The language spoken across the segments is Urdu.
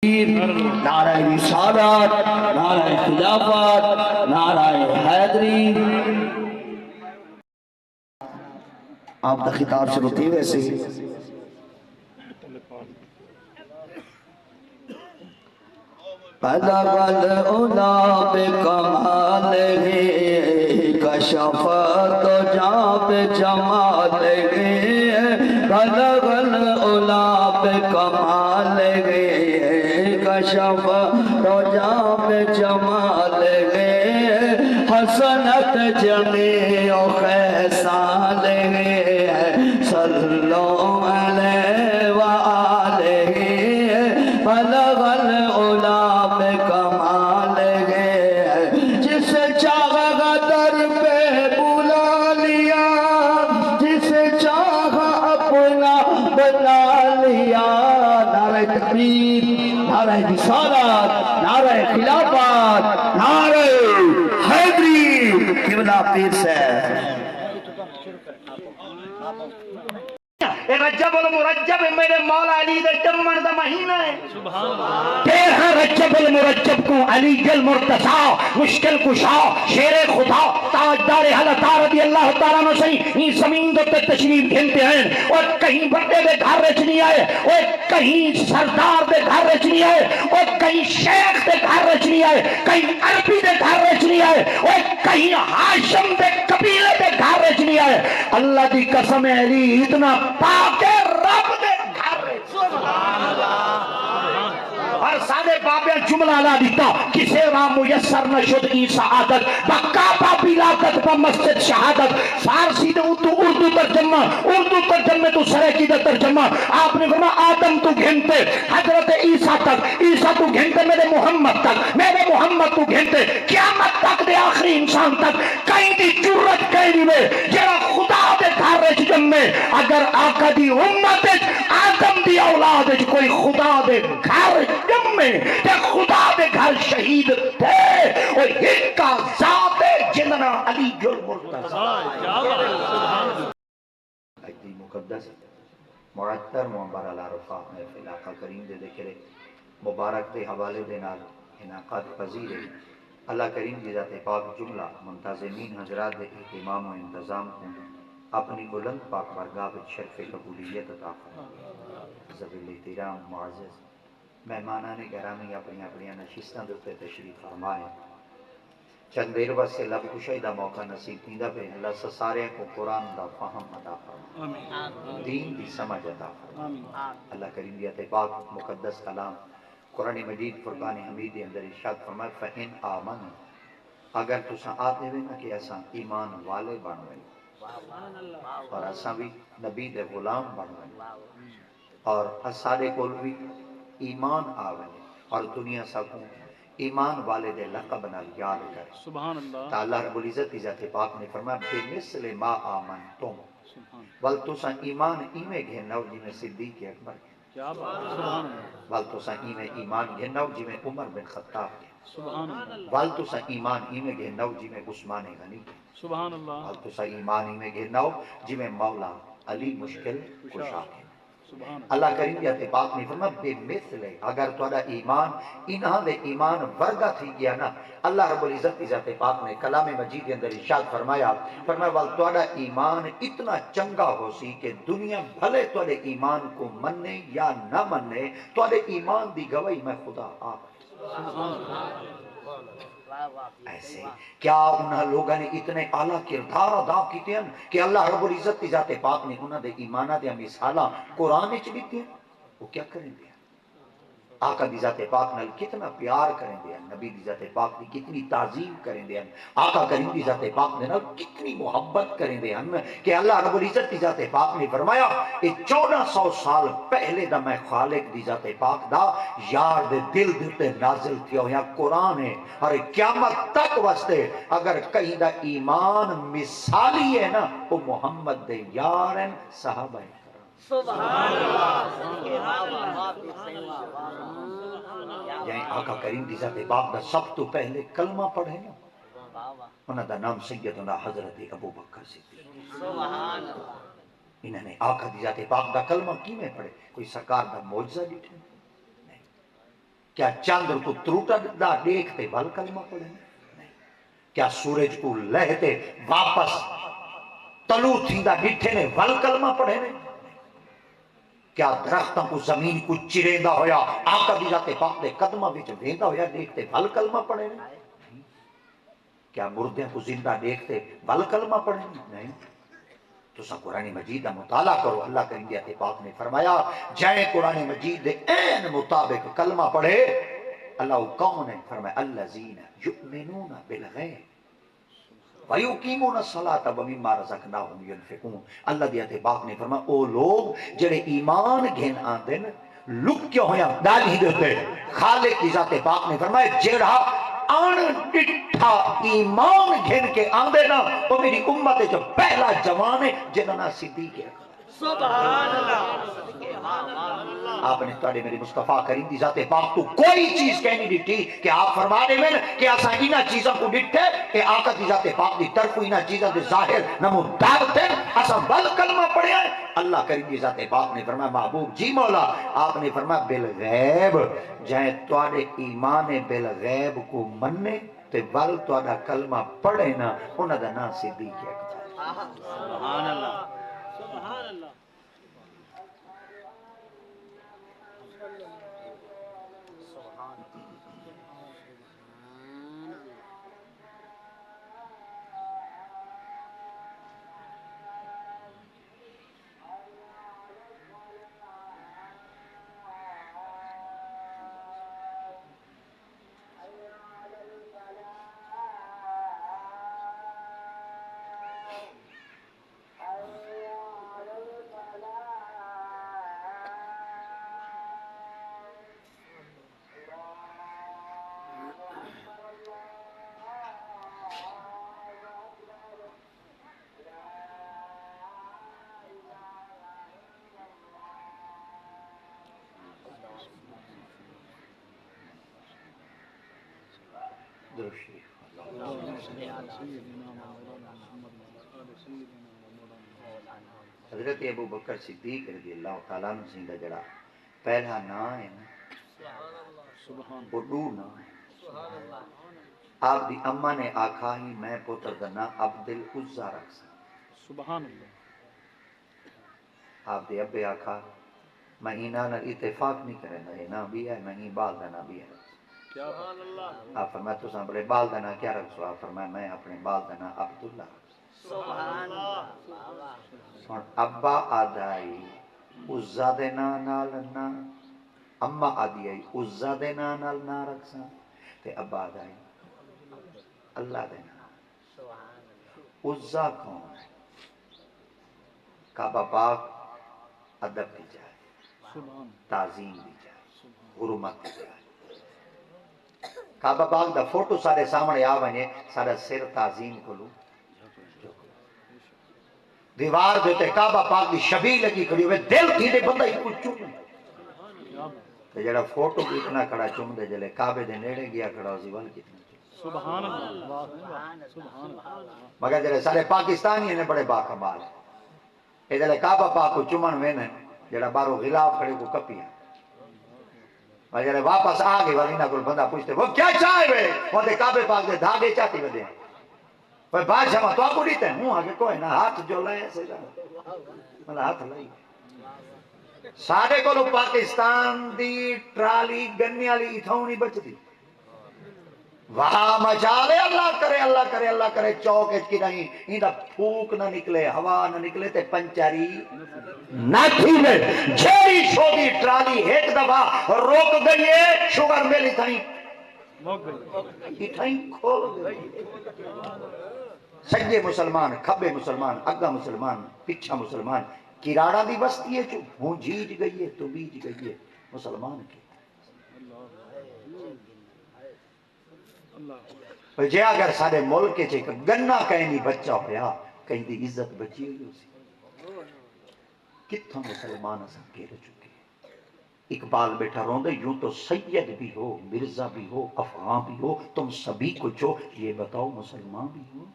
نعرہ رسالت، نعرہ خلافت، نعرہ حیدری. آپ دا خطاب شروع تھی ویسے ہی. بلغ العلا بکمالہ کشف الدجی بجمالہ. بلغ العلا بکمالہ کشف الدجی بجمالہ. حسنت جمیع خصالہ صلو علیہ وآلہ. بلغ العلا بکمالہ جسے چاہا در پہ بلا لیا، جسے چاہا اپنا بنا لیا. نعرہ تکبیر، نعرہ رسالت، نعرہ خلافت، نعرہ حیدری. قبلہ پیر سے رجب المرجب میرے مولا علی دے جمن دا مہینہ ہے. تیرہ رجب المرجب کو علی المرتضی مشکل کشا شیر خدا تاجدار حلتا رضی اللہ تعالیٰ عنہ سے یہ زمین دے تشریف گھنتے ہیں. اور کہیں بڑے دے گھر رچ نہیں آئے، اور کہیں سردار دے گھر رچ نہیں آئے، اور کہیں شیخ دے گھر رچ نہیں آئے، کہیں عربی دے گھر رچ نہیں آئے، اور کہیں ہاشم دے قبیلے دے گھر رچ نہیں آئے. اللہ دی قسم علی اتنا پاک رب دے گھر. اور سادے بابے جملہ لا دیتا کسے راہ میسر نہ شد ای سعادت بکا پاپی لاکت پا مسجد شہادت. فارسی دے اردو ترجمہ، اردو ترجمے تو سرکی دے ترجمہ. آپ نے فرمایا آدم تو گھنتے حضرت عیسیٰ تک، عیسیٰ تو گھنتے میرے محمد تک، میرے محمد تو گھنتے قیامت تک دے آخری انسان تک. کہیں دی جرت کہیں میں جرا خدا دے گھر رچ جمے. اگر آقا دی امت آدم دی اولاد کوئی خدا دے گھر جمے تے خدا دے گھر شہید تھے. اور ایک کا ذات جننا علی المرتضی. اجدی مقدس معطر معبر العرفہ میں فی علاقہ کریم دے ذکرے مبارک دے حوالے دے نال انعقاد پذیر ہے. اللہ کریم کی ذات پاک جملہ منتظمین حضرات دے اہتمام و انتظام کو اپنی بلند پاک بارگاہ وچ شرف قبولیت عطا فرمائے. ذویل احترام معزز مہمانان گرامی اپنی اپنی نشستاں دے تے تشریف فرمائے. چند دیر واسطے لب کشائی دا موقع نصیب تھیندا پہ. اللہ سارے کو قرآن دا فہم عطا فرمائے، دین دی سمجھ عطا فرمائے. اللہ کریم دی تے پاک مقدس کلام قرآن مجید فرقان حمید دے اندر ارشاد فرمائے فَإِنْ آمَنُوا. اگر تساں آتے ہوئے نا کہ اساں ایمان والے بن گئے اور اساں بھی نبی دے غلام بن گئے اور سارے کول بھی ایمان آوے اور دنیا سکوں ایمان والے دے لقب نال یاد کرے. سبحان اللہ. تا اللہ رب العزت کی ذات پاک نے فرمایا بِمِثْلِ مَا آمَنْتُمْ. ول تساں ایمان ایویں گھنو جویں صدیق اکبر گھن. کیا بات. سبحان اللہ. ول تساں ایویں ایمان گھنو جویں عمر بن خطاب گھن. سبحان اللہ. ول تساں ایمان ایویں گھنو جویں عثمان غنی گھن. سبحان اللہ. ول تساں ایمان ایویں گھنو جویں مولا علی مشکل کشا گھن. اللہ کریم کی تے پاک نے فرمایا بے مثل. اگر تہاڈا ایمان انہاں دے ایمان ورگا تھی گیا نا. اللہ رب العزت کی ذات پاک نے کلام مجید کے اندر ارشاد فرمایا ول تہاڈا ایمان اتنا چنگا ہو سی کہ دنیا بھلے تہاڈے ایمان کو مننے یا نہ مننے تہاڈے ایمان دی گواہی میں خدا آپ. ایسے کیا انہاں لوگوں نے اتنے اعلیٰ کردار ادا کیتے ہیں کہ اللہ رب العزت کی ذات پاک نے انہاں دے ایمانہ دے مثالاں قرآن وچ دتی ہیں. وہ کیا کریں گے؟ آقا دی ذات پاک نال کتنا پیار کریں دے ہیں، نبی دی ذات پاک دی کتنی تعظیم کریں دے ہیں، آقا کریم دی ذات پاک دے نال کتنی محبت کریں دے ہیں کہ اللہ رب العزت دی ذات پاک نے فرمایا یہ 1400 سال پہلے دا میں خالق دی ذات پاک دا یار دے دل دیتے نازل کیا ہویا قرآن ہے. اور قیامت تک واسطے اگر کہیں دا ایمان مثالی ہے نا وہ محمد دے یار ہیں صحابہ ہیں. سبحان اللہ. یعنی آقا کریم دی ذات پاک دا سب تو پہلے کلمہ پڑھے نا انہاں دا نام سیدنا حضرت ابو بکر صدیق. سبحان اللہ. انہوں نے آقا دی ذات پاک دا کلمہ کی میں پڑھے؟ کوئی سرکار دا معجزہ ڈٹھے نہیں. کیا چاندر کو تروٹا دا دیکھتے ول کلمہ پڑھے؟ نہیں۔ کیا سورج کو لہتے واپس تلو تھیندا ڈٹھے نے ول کلمہ پڑھے نے؟ کیا درختوں کو زمین کو چریندا ہویا آقا دی ذات پاک دے قدمہ وچ ویندا ہویا دیکھتے ول کلمہ پڑھے نے؟ کیا مردیاں کو زندہ دیکھتے ول کلمہ پڑھے نے؟ نہیں۔ تو سا قرآن مجید کا مطالعہ کرو۔ اللہ کریم دی ذات پاک نے فرمایا جائیں قرآن مجید دے این مطابق کلمہ پڑھے اللہ کون ہے؟ فرمایا الذین یؤمنون بالغیب وَيُقِيمُونَ الصَّلَاةَ وَمِمَّا رَزَقْنَاهُمْ يُنْفِقُونَ۔ اللہ دی ذات پاک نے فرمایا او لوگ جڑے ایمان گھن آندے لکیو ہویا ڈالی دیتے، خالق کی ذات پاک نے فرمایا جڑا آن ڈٹھا ایمان گھن کے آندے نا وہ میری امت جو پہلا جوان ہے جنہاں صدیق ہے۔ سبحان اللہ۔ آپ نے توڑے میری مصطفیٰ کریم دی ذات پاک تو کوئی چیز کہنی ڈٹھی کہ آپ فرما دے میں کہ آسا انہ چیزوں کو ڈٹھے کہ آقا دی ذات پاک دی طرف انہ چیزوں دے ظاہر نمو دارتے آسا بل کلمہ پڑھے ہیں۔ اللہ کریم دی ذات پاک نے فرمایا محبوب جی مولا آپ نے فرمایا بالغیب جائیں توڑے ایمان بالغیب کو مننے تے بل توڑا کلمہ پڑھے نا انہ دا نا صدیق ہے۔ سبحان اللہ۔ سبحان اللہ۔ حضرت ابو بکر صدیق رضی اللہ تعالیٰ عنہ سندہ جڑا پہلا نا ہے نا وہ دو نا ہے۔ آپ دی اممہ نے آکھا ہی میں پتر دنا عبد العزہ رکھ سا۔ سبحان اللہ۔ آپ دی ابے آکھا مہینہ نہ اتفاق نہیں کرے نا یہ نا بھی ہے نہیں بال دنا بھی ہے۔ سبحان اللہ۔ آپ فرمایا تو سامنے بال دنا کیا رکھ سو؟ آپ فرمایا میں اپنے بال دنا عبداللہ رکھ سو۔ سبحان اللہ۔ اور ابا آدائی عزہ دے نا نال نا اممہ آدھی آئی عزہ دے نا نال نا رکھ سا تے ابا آدائی اللہ دے نا۔ عزہ کون ہے؟ کعبہ پاک ادب دی جائے تعظیم دی جائے حرمت دی جائے۔ کعبہ پاک دا فوٹو سارے سامنے آ بنے سارا سر تعظیم کو لوں دیوار دیتے کعبہ پاک دی شبیہ لگی کھڑی ہوئے دل تھی دے بندہ ہی کچھ چوم تے جڑا فوٹو بھی اتنا کھڑا چوم دے جلے کعبے دے نیڑے گیا کھڑا ہو زیوال کتنا سبحان اللہ۔ سبحان اللہ۔ مگر جڑے سارے پاکستانی نے بڑے باکمال ہیں اے جڑے کعبہ پاک کو چومن وینے جڑا بارو غلاف کھڑے کو کپیا اور جڑے واپس آگے والی نہ کوئی بندہ پوچھتے وہ کیا چاہے وے وہ دے کعبے پاک دے دھاگے چاہتی ودے وہ بادشاہ ماں تو آپ کو دیتے ہیں ہوں آگے کوئی نہ ہاتھ جو لائے سے مطلب ہاتھ لائی ساڑھے کو لو پاکستان دی ٹرالی گنی والی اتھوں نہیں بچ دی وہاں مچالے اللہ کرے اللہ کرے اللہ کرے چوک کی نہیں ایندہ پھوک نہ نکلے ہوا نہ نکلے تے پنچاری نہ کھیلے جھیری شودی ٹرالی ایک دفعہ روک گئی ہے شوگر میلی تھائیں اتھائیں کھول گئی سجے مسلمان کھبے مسلمان اگا مسلمان پچھا مسلمان کراڑا دی بستی ہے جو ہوں جیج گئی ہے تو بیج گئی ہے مسلمان کی جے اگر سارے ملک کے چھے گنہ کہیں نہیں بچہ ہویا کہیں دی عزت بچی ہوئی اسی کتھا مسلمان اسا گیر چکے اقبال بیٹھا روندے یوں تو سید بھی ہو مرزا بھی ہو افغان بھی ہو تم سبھی کچھ ہو یہ بتاؤ مسلمان بھی ہو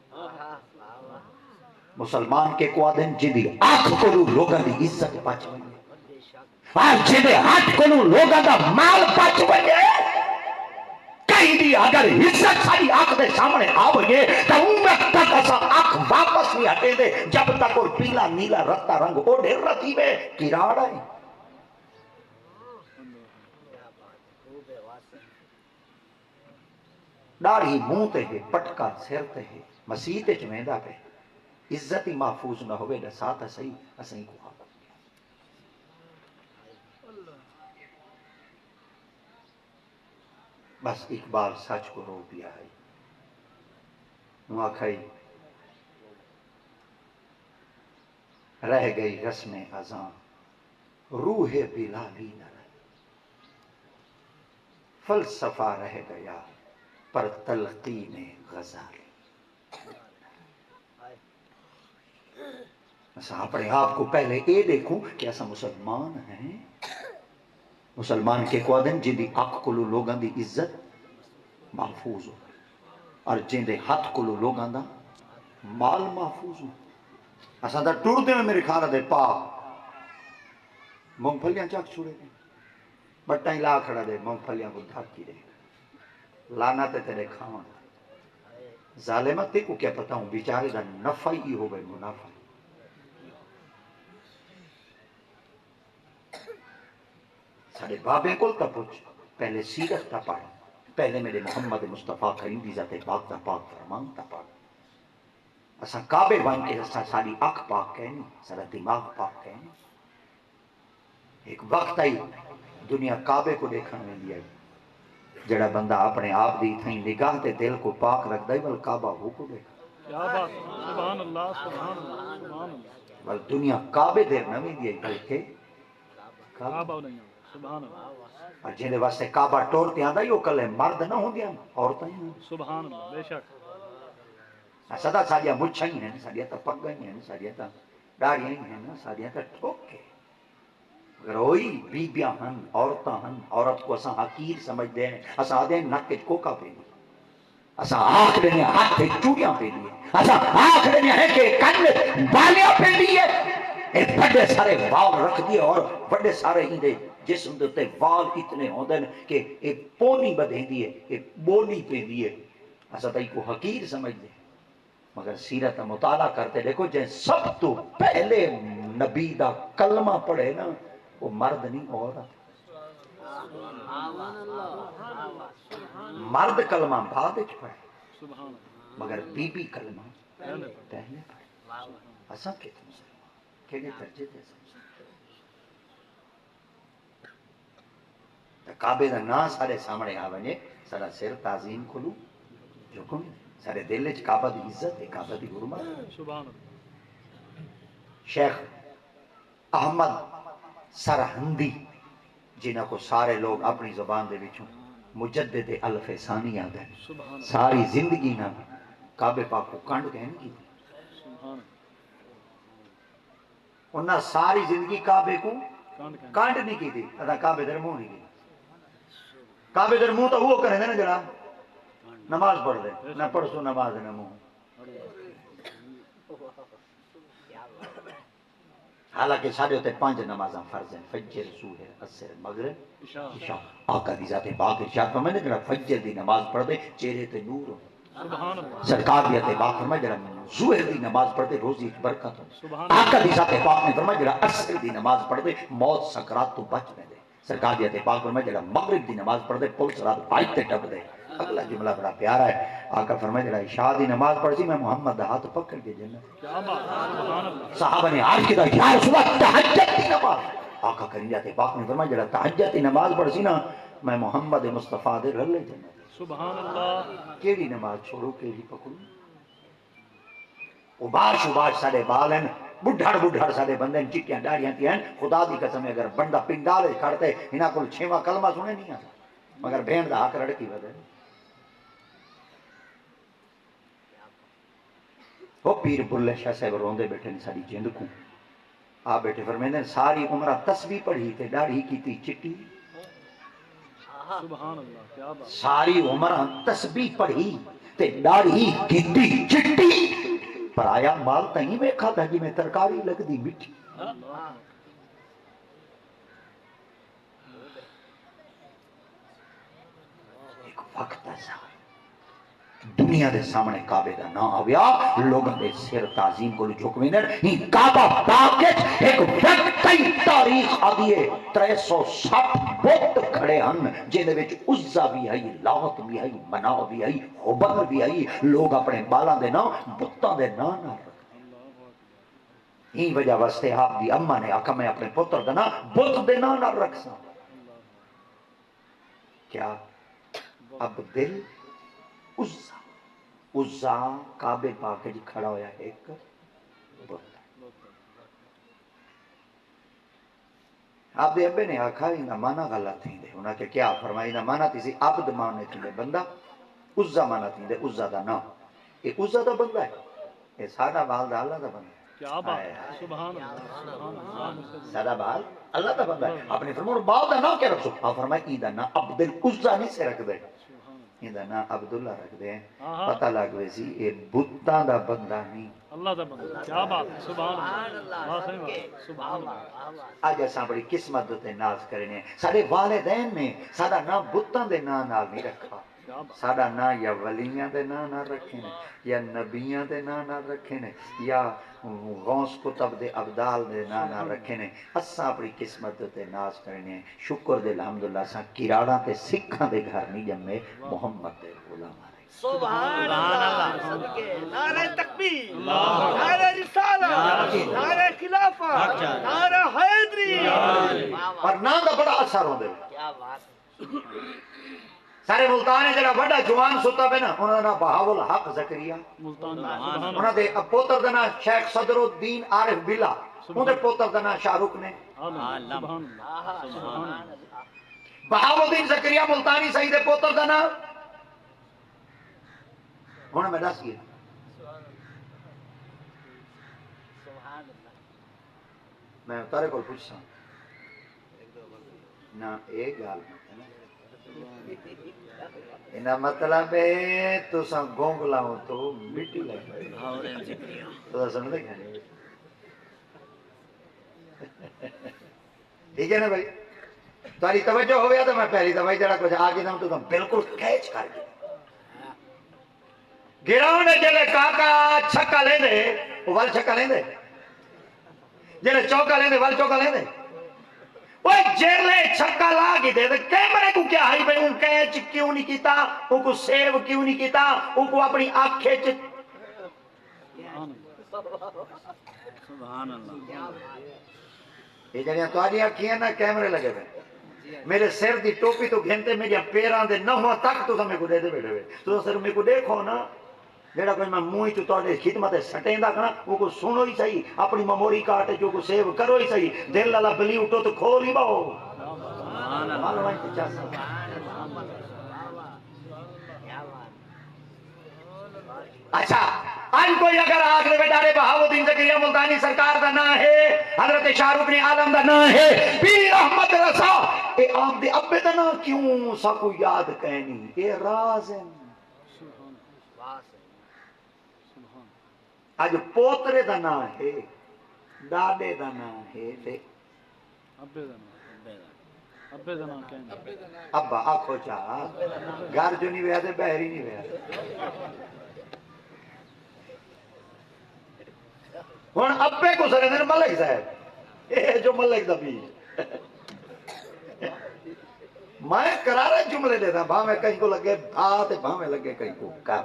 مسلمان کے کو آدھن جدی آنکھ کو لوگاں دی عزت پاچ بنے آج جدے ہاتھ کو لوگاں دا مال پاچ بنے دی اگر عزت ساری آنکھ دے سامنے آوے تو امت تک اسا آنکھ واپس نہیں ہٹے دے جب تک اور پیلا نیلا رتا رنگ اوڑے رتی وے کراڑ ہے داڑھی منہ تے ہے پٹکا سر تے ہے مسیح تے ویندا پے عزت ہی محفوظ نہ ہوئے نہ ساتھ صحیح اسیں کو بس اقبال سچ کو رو پیا ہے وہ آکھائی رہ گئی رسم اذاں روح بلالی نہ رہی فلسفہ رہ گیا پر تلقین غزالی اسا اپنے آپ کو پہلے یہ دیکھوں کہ ایسا مسلمان ہیں مسلمان کے قوادن جن دی اک کلو لوگاں دی عزت محفوظ ہو اور جن دے ہاتھ کلو لوگاں دا مال محفوظ ہو اسا دا ٹور دے میں میرے کھانا دے پا مونگ پھلیاں چاک چھوڑے دے بٹا ہی لا کھڑا دے مونگ پھلیاں کو دھاکی دے لانا تے تیرے کھانا ظالمت تے کو کیا پتا ہوں بیچارے دا نفع ہی ہو گئے منافع سارے بابے کو تا پوچھ پہلے سیرت تا پڑھ پہلے میرے محمد مصطفیٰ کریم دی ذات پاک دا پاک فرمان تا پڑھ اسا کعبے بن کے اسا ساری اکھ پاک کہنی سارا دماغ پاک کہنی ایک وقت آئی دنیا کعبے کو دیکھنے میں لیا جڑا بندہ اپنے آپ دی تھیں نگاہ تے دل کو پاک رکھ دائی بل کعبہ ہو کو دیکھا کیا بات سبحان اللہ سبحان اللہ سبحان اللہ بل دنیا کعبے دیر نہ بھی دیا بلکہ کعبہ نہیں سبحان اللہ اور جنہیں واسطے کعبہ ٹورتے آندہ یہ کلے مرد نہ ہوں دیا عورتیں ہی ہیں سبحان اللہ بے شک سدا ساڑیاں مچھیں ہی ہیں ساڑیاں تا پگیں ہی ہیں ساڑیاں تا ڈاڑیاں ہی ہیں ساڑیاں تا ٹھوکے اگر ہوئی بیبیاں ہن عورتاں ہن عورت کو اساں حقیر سمجھ دیں اساں آدھیں نک کوکا پہ دی اساں آنکھ دینے ہاتھ چوڑیاں پہ دی اساں آنکھ دینے ہیں کہ کن بالیاں پہ دی ہے ایک بڑے سارے وال رکھ دیے اور بڑے سارے ہی دے جسم دیتے وال اتنے ہوندے کہ ایک پونی بدھیں دیئے ایک بولی پہ دیئے اساں تائی کو حقیر سمجھ دیں مگر سیرت مطالعہ کرتے دیکھو جن سب تو پہلے نبی دا کلمہ پڑھے نا وہ مرد نہیں عورت مرد کلمہ بعد وچ پڑھے سبحان اللہ مگر بی بی کلمہ پہلے پہلے پڑھے اساں کہتے مسلمان کہنے درجے دے کعبے دا نا سارے سامنے آونے سارا سر تعظیم کھلو جو کم سارے دل وچ کعبہ دی عزت ہے کعبہ دی حرمت سبحان اللہ شیخ احمد سرہندی جنہاں کو سارے لوگ اپنی زبان دے وچوں مجدد الف ثانی آدھے سبحان اللہ ساری زندگی نہ کعبے پاک کو کانڈ کہنے کی سبحان اللہ انہاں ساری زندگی کعبے کو کانڈ کانڈ نہیں کی تھی ادا کعبے در منہ نہیں کی کعبے در منہ تو وہ کریں نا جڑا نماز پڑھ دے نہ پڑھسو نماز نہ منہ حالانکہ سارے ہوتے 5 نمازاں فرض ہیں فجر سحر عصر مغرب عشاء آقا دی ذات پاک ارشاد فرمائے جڑا فجر دی نماز پڑھ دے چہرے تے نور ہو سبحان اللہ سرکار دی ذات پاک فرمائے جڑا ظہر دی نماز پڑھ دے روزی وچ برکت ہو سبحان اللہ آقا دی ذات پاک نے فرمایا جڑا عصر دی نماز پڑھ دے موت سکرات تو بچ میں دے سرکار دی ذات پاک فرمایا جڑا مغرب دی نماز پڑھ دے پل صراط بائک تے ٹپ دے اگلا جملہ بڑا پیارا ہے آقا فرمایا جڑا عشاء دی نماز پڑھ سی میں محمد دا ہاتھ پکڑ کے جنت کیا بات سبحان اللہ صحابہ نے عرض کیا یا رسول اللہ تہجد کی نماز آقا کریم ذات پاک نے فرمایا جڑا تہجد کی نماز پڑھ سی نا میں محمد مصطفیٰ دے رلے جنت سبحان اللہ کیڑی نماز چھوڑو کیڑی پکڑو اباش اباش سارے بال ہیں بڑھڑ سارے بندے چٹیاں ڈاڑیاں تھی ہیں خدا دی قسم اگر بندہ پنڈالے کھڑتے انہاں کول 6واں کلمہ سنے نہیں آتا مگر بہن دا حق رڑکی ودے وہ پیر بلے شاہ صاحب روندے بیٹھے نے ساری جند کو آپ بیٹھے فرمیندے ساری عمرہ تسبیح پڑھی تے داڑھی کیتی چٹی سبحان اللہ کیا بات ساری عمرہ تسبیح پڑھی تے داڑھی کیتی چٹی پر آیا مال تہیں میں کھاتا جی میں ترکاری لگ دی مٹھی اللہ ایک وقت دنیا دے سامنے کعبے دا نہ آویا لوگوں دے سر تعظیم کو جھکویں ہی کعبہ پاک ایک وقتی تاریخ آدیے 360 بت کھڑے ہن جن وچ عزا بھی آئی لات بھی آئی منا بھی آئی حبل بھی آئی لوگ اپنے بالاں دے نا بتاں دے نا نہ ہی وجہ واسطے آپ دی اماں نے آکھا میں اپنے پتر دا نا بت دے نا نہ رکھ سا کیا عبدل عزا عزا کعبے پاک جی کھڑا ہویا ایک بت آپ دے ابے نے آکھا انہا مانا غلط تھی دے انہا کہ کیا فرمائی انہا مانا تھی سی عبد مانے تھی دے بندہ عزا مانا تھی دے عزا دا نا یہ عزا دا بندہ ہے یہ سادہ بال دا اللہ دا بندہ ہے کیا بات ہے سبحان اللہ سبحان اللہ سادہ بال اللہ دا بندہ ہے آپ نے فرمایا بال دا نا کیا رکھ سو آپ فرمائی ای دا نا عبد العزا نہیں سے رکھ دے ای دا نا عبداللہ رکھ دے پتہ لگ ویسی اے بتاں دا بندہ نہیں اللہ دا بندہ کیا بات ہے سبحان اللہ واہ صحیح بات سبحان اللہ آج ایسا بڑی قسمت تے ناز کرنے سارے والدین نے سارا نا بتاں دے نا نال نہیں رکھا سارا نا یا ولیاں دے نا نہ رکھے نے یا نبیاں دے نا نہ رکھے نے یا غوث کتب دے ابدال دے نا نہ رکھے نے اساں اپنی قسمت تے ناز کرنے شکر دے الحمدللہ اساں کراڑاں تے سکھاں دے گھر نہیں جمے محمد دے غلام سبحان اللہ صدقے نعرہ تکبیر نعرہ رسالت نعرہ خلافت نعرہ حیدری اور نام دا بڑا اثر ہوندے کیا بات سارے ملتانے جڑا بڑا جوان ستا پہ نا انہوں نے بہاول حق زکریہ ملتان انہوں نے پوتر دنا شیخ صدر الدین عارف بلا انہوں نے پوتر دنا شاہ رخ نے سبحان اللہ سبحان اللہ بہاول الدین زکریہ ملتانی سعید پوتر دنا انہوں میں دس گیا میں تارے کو پوچھتا ہوں نہ ایک گال انہا مطلب ہے تو سا گونگ لاؤں تو مٹی لگے تو سمجھ دے کھانے ٹھیک ہے نا بھائی تاری توجہ ہو گیا تو میں پہلی دفعہ جڑا کچھ آگے نہ تو بالکل کیچ کر گیا گراؤں نے جلے کاکا چھکا لیں دے وہ ول چھکا لیں دے جلے چوکا لیں دے ول چوکا لیں دے وہ جیلے چھکا لاگی دے کیمرے کو کیا ہائی بھئی ان کیچ کیوں نہیں کیتا ان کو سیو کیوں نہیں کیتا ان کو اپنی آنکھیں سبحان اللہ یہ جنیاں تو آجی آنکھیں نا کیمرے لگے ہوئے میرے سر دی ٹوپی تو گھنٹے میری پیران دے نہ ہوا تک تو سمیں کو دے دے بیٹھے ہوئے تو سر میں کو دیکھو نا جیڑا کوئی میں موئی تو توڑے خدمت سٹیں دا کنا وہ کو سنو ہی صحیح اپنی میموری کارڈ جو کو سیو کرو ہی صحیح دل لالا بلی اٹھو تو کھول ہی باؤ اچھا آج کوئی اگر آخر بیٹارے بہاؤدین زکریہ ملتانی سرکار دا نا ہے حضرت شاہ رخ نے عالم دا نا ہے پیر احمد رسا اے آپ دے ابے دا نا کیوں سا کو یاد کہنی اے راز ہے آج پوترے دا نا ہے ڈاڈے دا نا ہے ابے دا نام کہنے ابا آنکھو چاہ گھر جو نہیں ویا دے بہری نہیں ویا ہون ابے کو سرے دن ملک صاحب یہ جو ملک دا بھی میں قرارہ جملے دیتا بھاں میں کہیں کو لگے دھاتے بھاں میں لگے کہیں کو کر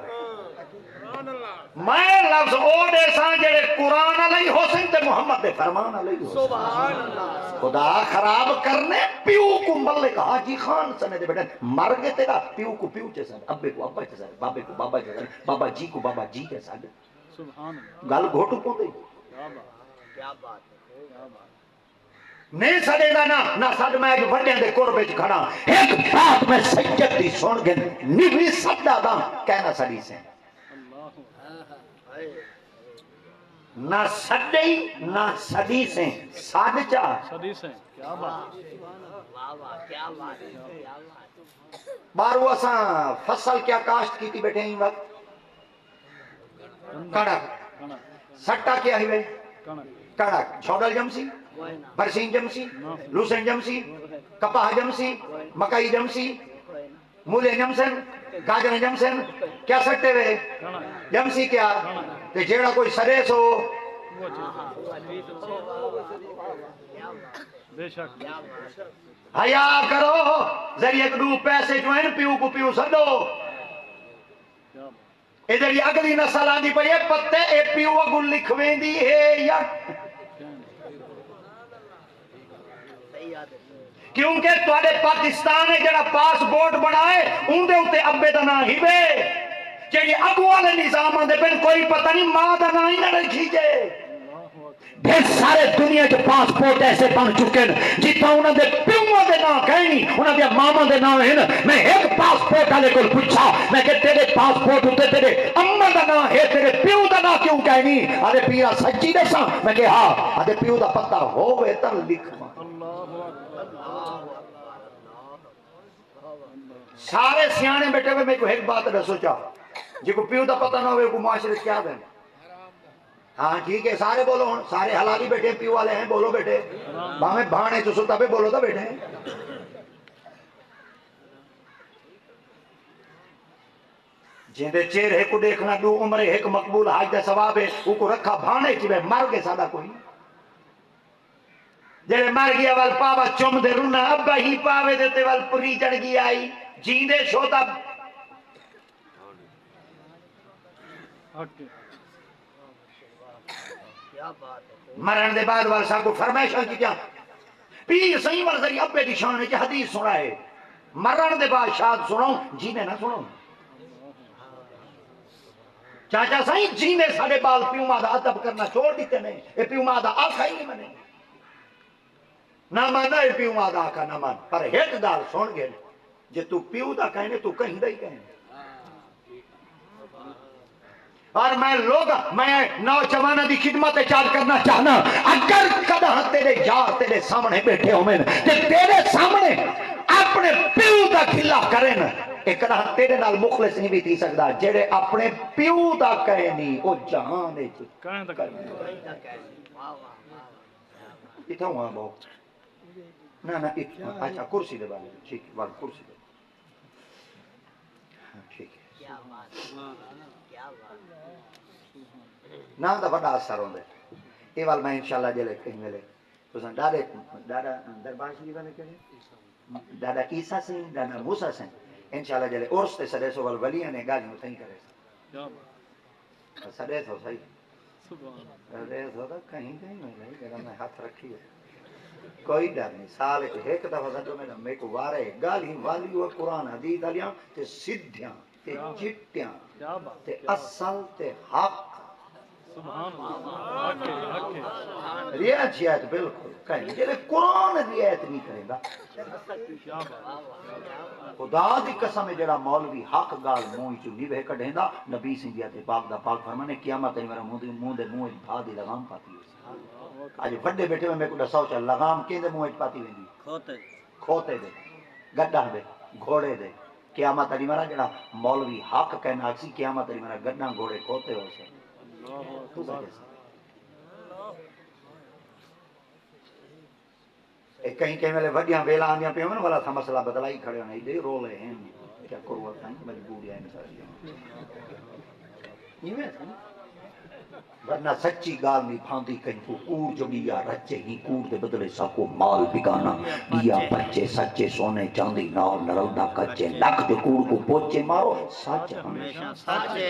میں لفظ او دے سان جڑے قرآن علیہ حسن تے محمد دے فرمان علیہ حسن سبحان اللہ خدا خراب کرنے پیو کو ملک حاجی خان سنے دے بیٹھے مر گئے تیرا پیو کو پیو چیسا ابے کو ابا چیسا بابے کو بابا چیسا بابا جی کو بابا جی چیسا سبحان اللہ گل گھوٹو کو دے کیا بات ہے نہیں سڑے دا نہ سڑ میں جو وڈیاں دے قربے چ کھڑا ایک بات میں سید دی سن گئے نیوی سڑا دا کہنا سڑی سے نہ سڑی نہ سڑی سے ساڑھ چاہ صدی سے کیا بات واہ واہ کیا بات ہے بارو اساں فصل کیا کاشت کی تھی بیٹھے ہیں وقت کڑک سٹا کیا ہی بھئی کڑک چھوڑل جمسی برسین جمسی لوسن جمسی کپاہ جمسی مکئی جمسی مولے جمسن گاجر جمسن کیا سٹے ہوئے جمسی کیا تے جیڑا کوئی سرے سو بے شک حیا کرو ذریعے کدو پیسے جو ہیں پیو کو پیو سدو ادھر یہ اگلی نسل آندی پئی ہے پتے اے پیو اگو لکھویں دی ہے یا کیونکہ توڑے پاکستان ہے جڑا پاسپورٹ بنائے ان دے ہوتے ابے دا نام ہی بے جیڑی اگو والے نظام آندے پہن کوئی پتہ نہیں ماں دا نام ہی نہ رکھی جے پھر سارے دنیا کے پاسپورٹ ایسے بن چکے ہیں جتنا انہوں نے پیوہ دے نام کہیں نہیں انہوں نے ماما دے نام ہیں میں ایک پاسپورٹ آلے کو پوچھا میں کہ تیرے پاسپورٹ ہوتے تیرے اممہ دا نام ہے تیرے پیو دا نام کیوں کہیں نہیں آدھے پیرا سچی دے ساں میں کہ ہاں آدھے پیو دا پتہ ہوئے تر لکھ سارے سیانے بیٹھے ہوئے میں کو ایک بات نہ سوچا جی کو پیو دا پتہ نہ ہوئے کو معاشرت کیا دیں ہاں ٹھیک ہے سارے بولو سارے حلالی بیٹھے پیو والے ہیں بولو بیٹے باہمیں بھانے تو ستا پہ بولو تا بیٹھے جیندے چہرے کو دیکھنا دو عمرے ایک مقبول حاج دا ثواب ہے وہ کو رکھا بھانے کی بے مر کے سادہ کوئی جیڑے مر گیا وال پاوا چم دے رونا ابا ہی پاوے دیتے وال پری چڑھ گئی آئی جیندے شوتا مرن دے بعد وال صاحب کو فرمائشاں کی کیا پیر صحیح ورزری ابے دی شان ہے کہ حدیث سنا ہے مرن دے بعد شاد سناؤں جینے نہ سناؤں چاچا صحیح جینے سارے بال پیو ماں دا ادب کرنا چھوڑ دیتے نہیں اے پیو ماں دا آخا ہی نہیں منے نہ مانا اے پیو ماں دا آخا نہ مان پر ایک گال سن گئے جے تو پیو دا کہنے تو کہیں دا ہی کہنے اور میں نوجوانہ دی خدمت چال کرنا چاہنا اگر کدہ تیرے یار تیرے سامنے بیٹھے ہو میں تے تیرے سامنے اپنے پیو دا کھلا کریں ایک کدہ تیرے نال مخلص نہیں بھی تھی سکتا جیڑے اپنے پیو دا کہنی او جہاں دے کہیں تک اتھا ہوا بہت نہ اچھا کرسی دے بالے ٹھیک ہے کرسی دے ٹھیک ہے نہ دا بڑا اثر ہوندے یہ وال میں انشاءاللہ جلے کہیں ملے تو سن دادا دربار شریف والے کہے دادا عیسیٰ سے دادا موسیٰ سے انشاءاللہ جلے عرص تے سڑے سو والولیاں نے گالی متہیں کرے سڑے سو صحیح سڑے سو تو کہیں میں لئی میں ہاتھ رکھی ہے کوئی ڈر نہیں سال ایک دفعہ سنجو میں کو وارے گالی والی و قرآن حدیث علیاں تے سدھیاں تے چٹیاں تے اصل تے حق رعایت بالکل کہیں جیلے قرآن رعایت نہیں کرے گا خدا دی قسم ہے جڑا مولوی حق گال منہ چ نہیں بہ کڈھیں دا نبی سنگیا تے پاک دا پاک فرمانے قیامت میرا منہ دے منہ بھا دی لگام پاتی ہے اج بڑے بیٹھے میں کو دساؤ چل لگام کیندے منہ پاتی ویندی کھوتے دے گڈاں دے گھوڑے دے قیامت علی میرا جڑا مولوی حق کہنا سی قیامت علی میرا گڈاں گھوڑے کھوتے ہو سے کہیں کہیں میں وڈیاں ویلا آندیاں پہ ہوں والا تھا مسئلہ بدلائی کھڑے ہونے دے رولے ہیں کیا کروا تھا مجبوری ہے ورنہ سچی گال نہیں پھاندی کہیں کو کور جو گیا رچے ہی کور دے بدلے ساکو مال بگانا دیا بچے سچے سونے چاندی ناؤ نرلدہ کچے لکھ دے کور کو پوچے مارو سچ ہمیشہ سچے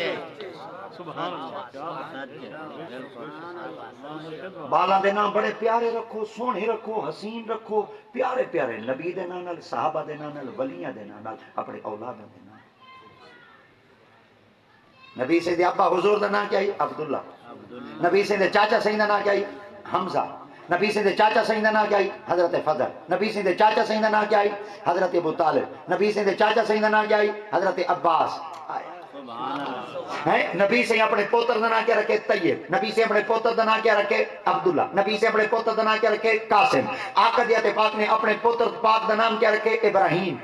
بالا دے نام بڑے پیارے رکھو سونے رکھو حسین رکھو پیارے پیارے نبی دے نام صحابہ دے نام ولیاں دے نام اپنے اولاد دے نام نبی سے دے ابا حضور دا نام کیا ہے عبداللہ نبی سے دے چاچا سہی دا نام کیا ہے حمزہ نبی سے دے چاچا سہی دا نام کیا ہے حضرت فضل نبی سے دے چاچا سہی دا نام کیا ہے حضرت ابو طالب نبی سے دے چاچا سہی دا نام کیا ہے حضرت عباس نبی سے اپنے پوتر دا نام کیا رکھے طیب نبی سے اپنے پوتر دا نام کیا رکھے عبداللہ نبی سے اپنے پوتر دا نام کیا رکھے قاسم آقا دیات پاک نے اپنے پوتر پاک دا نام کیا رکھے ابراہیم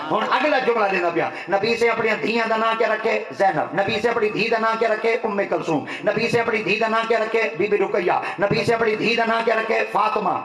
ہون اگلا جملہ دینا پیا نبی سے اپنی دھیاں دا نام کیا رکھے زینب نبی سے اپنی دھی دا نام کیا رکھے ام کلثوم نبی سے اپنی دھی دا نام کیا رکھے بی بی رقیہ نبی سے اپنی دھی دا نام کیا رکھے فاطمہ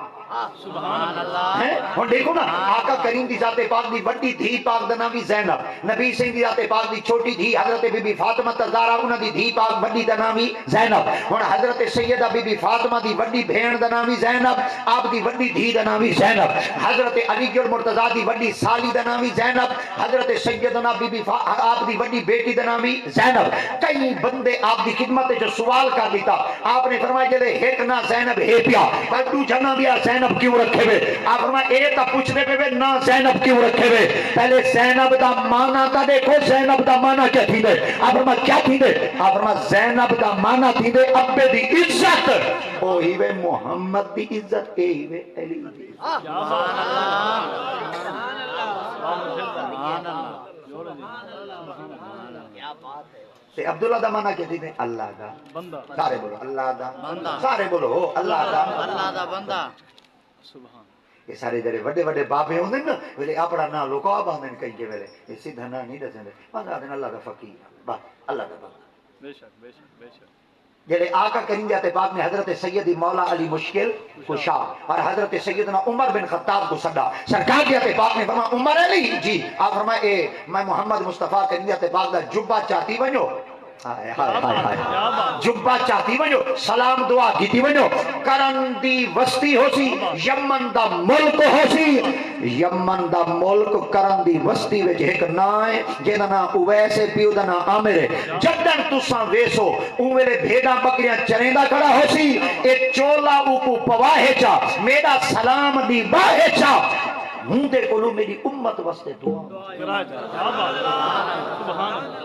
سبحان اللہ ہیں ہن دیکھو نا آقا کریم دی ذات پاک دی وڈی دھی پاک دا نام بھی زینب نبی سنگھ دی ذات پاک دی چھوٹی دھی حضرت بی بی فاطمہ الزہرا انہاں دی دھی پاک وڈی دا نام بھی زینب ہن حضرت سیدہ بی بی فاطمہ دی وڈی بہن دا نام بھی زینب آپ دی وڈی دھی دا نام بھی زینب حضرت علی المرتضیٰ دی وڈی سالی دا نام بھی زینب حضرت سیدنا بی بی آپ دی وڈی بیٹی دا نام بھی زینب کئی بندے آپ دی خدمت جو سوال کر دیتا آپ نے فرمایا جلے ایک نہ زینب ہے پیا پر تو جنا بھی زینب کیوں رکھے ہوئے آپ فرمایا اے تا پوچھنے پہ نہ زینب کیوں رکھے ہوئے پہلے زینب دا معنی تا دیکھو زینب دا معنی کیا تھی دے آپ فرمایا کیا تھی دے آپ فرمایا زینب دا معنی تھی دے ابے دی عزت او ہی وے محمد دی عزت اے ہی وے علی دی سبحان اللہ سبحان اللہ کیا بات ہے تے عبداللہ دا معنی کیا تھی دے اللہ دا بندہ سارے بولو اللہ دا بندہ سارے بولو اللہ دا اللہ دا بندہ سبحان یہ سارے جڑے وڈے وڈے بابے ہوندے نا ویلے اپنا نا لوکا باندھن کئی کے ویلے یہ سیدھا نا نہیں دسندے بس آدھن اللہ دا فقیر بس اللہ دا بندہ بے شک بے شک بے شک جڑے آقا کریم ذات پاک نے حضرت سیدی مولا علی مشکل کشا اور حضرت سیدنا عمر بن خطاب کو صدا سرکار ذات پاک نے فرمایا عمر علی جی آپ فرمایا اے میں محمد مصطفیٰ کریم ذات پاک دا جبہ چاہتی ونجو ہائے ہائے ہائے جبہ چاہتی ونجو سلام دعا کیتی ونجو کرن دی وسطی ہو سی یمن دا ملک ہو سی یمن دا ملک کرن دی وسطی وچ ایک نائے جیدہ نا اویسے پیو دا نا آمرے جدن تساں ویسو اویلے بھیڑا بکریاں چریندہ کھڑا ہو سی اے چولا اوپو پواہے چا میرا سلام دی باہے چا ہوں دے کلو میری امت وستے دعا کراج سبحان اللہ سبحان اللہ